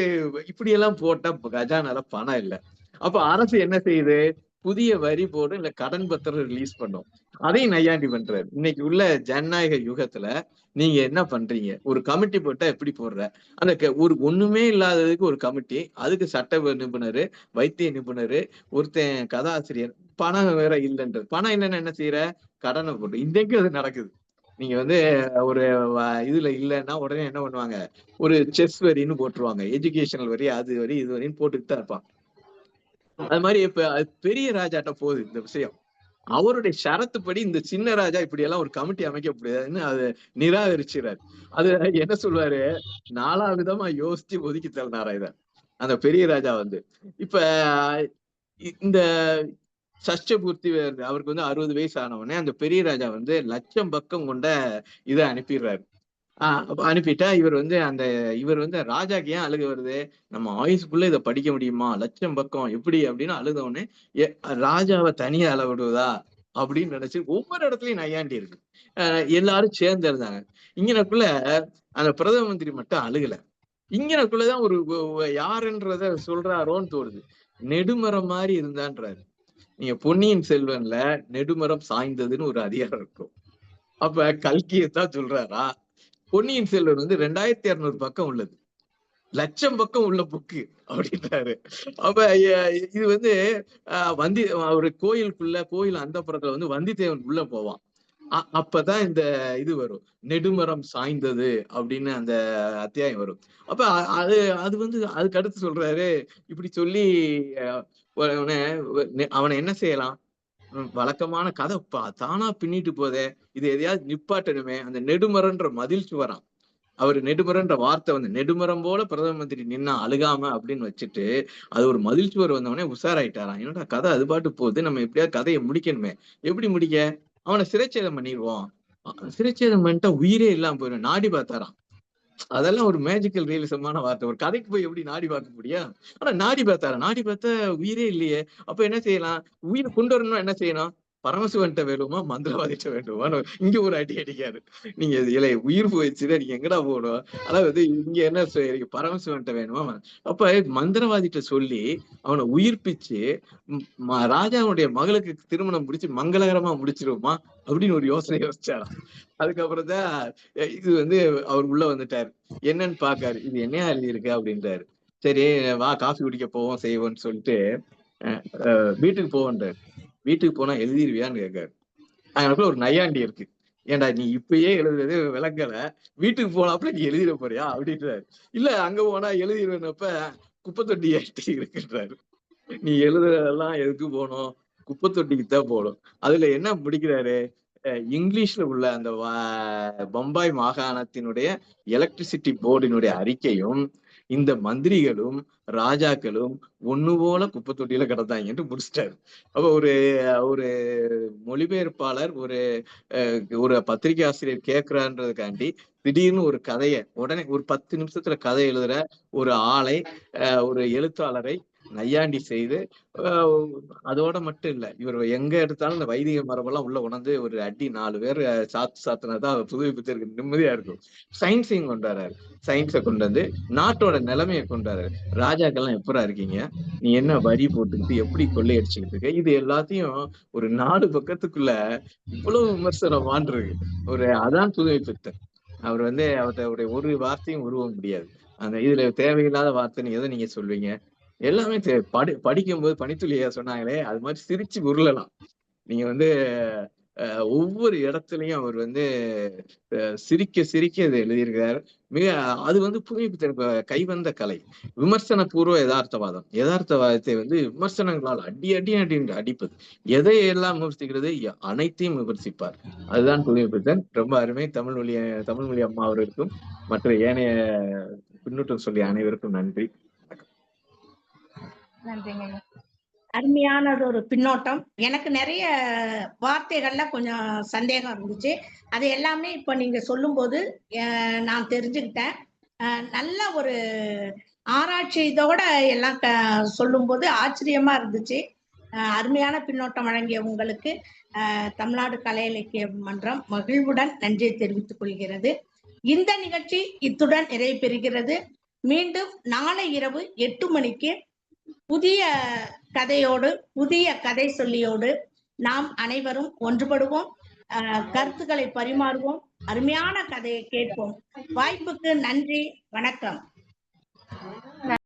இப்படி எல்லாம் போட்டா கஜானால பணம் இல்லை. அப்ப அரசு என்ன செய்யுது, புதிய வரி போடும் இல்ல கடன் பத்திரம் ரிலீஸ் பண்ணும், அதையும் நையாண்டி பண்றாரு. இன்னைக்கு உள்ள ஜனநாயக யுகத்துல நீங்க என்ன பண்றீங்க, ஒரு கமிட்டி போட்டா எப்படி போடுற, அந்த ஒண்ணுமே இல்லாததுக்கு ஒரு கமிட்டி, அதுக்கு சட்ட நிபுணர், வைத்திய நிபுணர், ஒருத்தன் கதாசிரியர், பணம் வேற இல்லைன்றது. பணம் இல்லைன்னா என்ன செய்யற, கடனை போட்டு. இன்றைக்கும் அது நடக்குது. நீங்க வந்து ஒரு இதுல இல்லைன்னா உடனே என்ன பண்ணுவாங்க, ஒரு செஸ் வரின்னு போட்டுருவாங்க, எஜுகேஷனல் வரி, அது வரி இது வரின்னு போட்டுட்டு தான் இருப்பாங்க. அது மாதிரி இப்ப பெரிய ராஜாட்ட போகுது இந்த விஷயம். அவருடைய ஷரத்துப்படி இந்த சின்ன ராஜா இப்படி எல்லாம் ஒரு கமிட்டி அமைக்க முடியாதுன்னு அது நிராகரிச்சுறாரு. அது என்ன சொல்லுவாரு, 4 விதமா யோசிச்சு ஒதுக்கி தள்ளினாரா இத அந்த பெரிய ராஜா வந்து. இப்ப இந்த சஷ்டபூர்த்தி அவருக்கு வந்து 60 வயசு ஆனவனே அந்த பெரிய ராஜா வந்து 1,00,000 பக்கம் கொண்ட இதை அனுப்பிடுறாரு. அனுப்பிட்டா இவர் வந்து ராஜாக்கு ஏன் அழுக வருது, நம்ம ஆயுசுக்குள்ள இதை படிக்க முடியுமா, 1,00,000 பக்கம் எப்படி அப்படின்னு அழுதவனே ராஜாவை தனியா அளவிடுவதா அப்படின்னு நினைச்சு ஒவ்வொரு இடத்துலயும் நையாண்டி இருக்கு. எல்லாரும் சேர்ந்து இருந்தாங்க. இங்கனக்குள்ள அந்த பிரதம மந்திரி மட்டும் அழுகல. இங்கனக்குள்ளதான் ஒரு யாருன்றத சொல்றாரோன்னு தோணுது. நெடுமரம் மாதிரி இருந்தான்றாரு. நீங்க பொன்னியின் செல்வன்ல நெடுமரம் சாய்ந்ததுன்னு ஒரு அதிகாரம் இருக்கும். அப்ப கல்கியத்தான் சொல்றாரா, பொன்னியின் செல்வன் வந்து 2200 பக்கம் உள்ளது, 1,00,000 பக்கம் உள்ள புக்கு அப்படின்றாரு. அப்ப இது வந்து ஒரு கோயில் அந்த புறத்துல வந்து வந்திதேவன் உள்ள போவான். அப்பதான் இந்த இது வரும், நெடுமரம் சாய்ந்தது அப்படின்னு அந்த அத்தியாயம் வரும். அப்ப அது வந்து அதுக்கு அடுத்து சொல்றாரு, இப்படி சொல்லி அவனை என்ன செய்யலாம், வழக்கமான கதை தானா பின்னிட்டு போதே, இது எதையாவது நிப்பாட்டணுமே, அந்த நெடுமரன்ற மதில் சுவரான், அவர் நெடுமரன்ற வார்த்தை வந்து நெடுமரம் போல பிரதம மந்திரி நின்னா அழுகாம அப்படின்னு வச்சுட்டு அது ஒரு மதில் சுவர் வந்தவொடனே உஷாராயிட்டாராம். என்னடா கதை அது பாட்டு போகுது, நம்ம எப்படியாவது கதையை முடிக்கணுமே. எப்படி முடிக்க? அவனை சிறைச்சேதம் பண்ணிடுவோம். சிறைச்சேதம் பண்ணிட்டா உயிரே இல்லாம போயிடும். நாடி பார்த்தாராம். அதெல்லாம் ஒரு மேஜிக்கல் ரியலிசமான வார்த்தை. ஒரு கதைக்கு போய் எப்படி நாடி பார்க்க முடியும்? ஆனா நாடி பார்த்தாரா, நாடி பார்த்தா உயிரே இல்லையே. அப்ப என்ன செய்யலாம்? உயிர் கொண்டு வரணும்னா என்ன செய்யணும்? பரமசிவன்ட்ட வேணுமா மந்திரவாதிட்ட வேண்டுமான்னு இங்க ஒரு அடி அடிக்காரு. நீங்க இலை உயிர் போயிடுச்சுன்னா நீங்க எங்கடா போகணும்? அதாவது இங்க என்ன பரமசிவன்ட்ட வேணுமா? அப்ப மந்திரவாதிட்ட சொல்லி அவனை உயிர்ப்பிச்சு ராஜாவுடைய மகளுக்கு திருமணம் முடிச்சு மங்களகரமா முடிச்சிருவோமா அப்படின்னு ஒரு யோசனை யோசிச்சாராம். அதுக்கப்புறம் தான் இது வந்து அவர் உள்ள வந்துட்டாரு. என்னன்னு பாக்காரு, இது என்னையா எழுதி இருக்கு அப்படின்றாரு. சரி வா காஃபி குடிக்க போவோம் செய்வோம்னு சொல்லிட்டு வீட்டுக்கு போவோன்றாரு. வீட்டுக்கு போனா எழுதிருவியான்னு கேட்காரு. அங்கனக்குள்ள ஒரு நையாண்டி இருக்கு. ஏன்டா நீ இப்பயே எழுதுறது விளங்கல, வீட்டுக்கு போனாப்புல நீ எழுதிட போறியா அப்படின்றாரு. இல்ல அங்க போனா எழுதிடுவேனப்ப குப்பை தொட்டி இருக்குன்றாரு. நீ எழுதுறதெல்லாம் எதுக்கு போகணும்? குப்பை தொட்டிக்கு தான் போகணும். அதுல என்ன முடிக்கிறாரு? இங்கிலீஷ்ல உள்ள அந்த பம்பாய் மாகாணத்தினுடைய எலக்ட்ரிசிட்டி போர்டினுடைய அறிக்கையும் இந்த மந்திரிகளும் ராஜாக்களும் ஒண்ணு போல குப்பை தொட்டியில கிடந்தாங்கன்னு முடிச்சிட்டாரு. அப்ப ஒரு மொழிபெயர்ப்பாளர் ஒரு பத்திரிகை ஆசிரியர் கேட்கிறான்றதுக்காண்டி திடீர்னு ஒரு கதையை உடனே ஒரு 10 நிமிஷத்துல கதை எழுதுற ஒரு ஆளை ஒரு எழுத்தாளரை நையாண்டி செய்து அதோட மட்டும் இல்ல, இவர் எங்க எடுத்தாலும் இந்த வைதிக மரபெல்லாம் உள்ள உணர்ந்து ஒரு அடி 4 பேர் சாத்தினாதான் புதுப்பித்திற்கு நிம்மதியா இருக்கும். சயின்ஸையும் கொண்டாடுறாரு. சயின்ஸை கொண்டு வந்து நாட்டோட நிலைமையை கொண்டாடுறாரு. ராஜாக்கள்லாம் எப்படா இருக்கீங்க, நீ என்ன வரி போட்டுக்கிட்டு எப்படி கொள்ளையடிச்சுக்கிட்டு இருக்க, இது எல்லாத்தையும் ஒரு 4 பக்கத்துக்குள்ள இவ்வளவு விமர்சனம் இருக்கு. அதான் புதுமைப்பித்தன். அவர் வந்து அவருடைய ஒரு வார்த்தையும் உருவ முடியாது. அந்த இதுல தேவையில்லாத வார்த்தைன்னு எதை நீங்க சொல்வீங்க? எல்லாமே படிக்கும்போது பனித்துளியா சொன்னாங்களே அது மாதிரி சிரிச்சு உருளலாம். நீங்க வந்து ஒவ்வொரு இடத்துலயும் அவர் வந்து சிரிக்க சிரிக்க இதை எழுதியிருக்கிறார். அது வந்து புதுமைப்பித்தனுக்கு கைவந்த கலை. விமர்சன பூர்வ யதார்த்தவாதத்தை வந்து விமர்சனங்களால் அடிப்பது. எதை எல்லாம் விமர்சிக்கிறது, அனைத்தையும் விமர்சிப்பார். அதுதான் புதுமைப்பித்தன். ரொம்ப அருமை. தமிழ் மொழி அம்மா அவர்களுக்கும் மற்ற ஏனைய பின்னூட்டம் சொல்லிய அனைவருக்கும் நன்றி.
அருமையானது ஒரு பின்னோட்டம். எனக்கு நிறைய வார்த்தைகள்ல கொஞ்சம் சந்தேகம் இருந்துச்சு. அது எல்லாமே இப்ப நீங்க சொல்லும்போது நான் தெரிஞ்சுக்கிட்டேன். நல்ல ஒரு ஆராய்ச்சி இதோட எல்லாம் சொல்லும்போது ஆச்சரியமா இருந்துச்சு. அருமையான பின்னோட்டம் வழங்கிய உங்களுக்கு தமிழ்நாடு கலை இலக்கிய மன்றம் மகிழ்வுடன் நன்றியை தெரிவித்துக் கொள்கிறது. இந்த நிகழ்ச்சி இத்துடன் நிறைவு பெறுகிறது. மீண்டும் நாளை இரவு 8 மணிக்கு புதிய கதையோடு புதிய கதை சொல்லியோடு நாம் அனைவரும் ஒன்றுபடுவோம், கருத்துக்களை பரிமாறுவோம், அருமையான கதையை கேட்போம். வாய்ப்புக்கு நன்றி, வணக்கம்.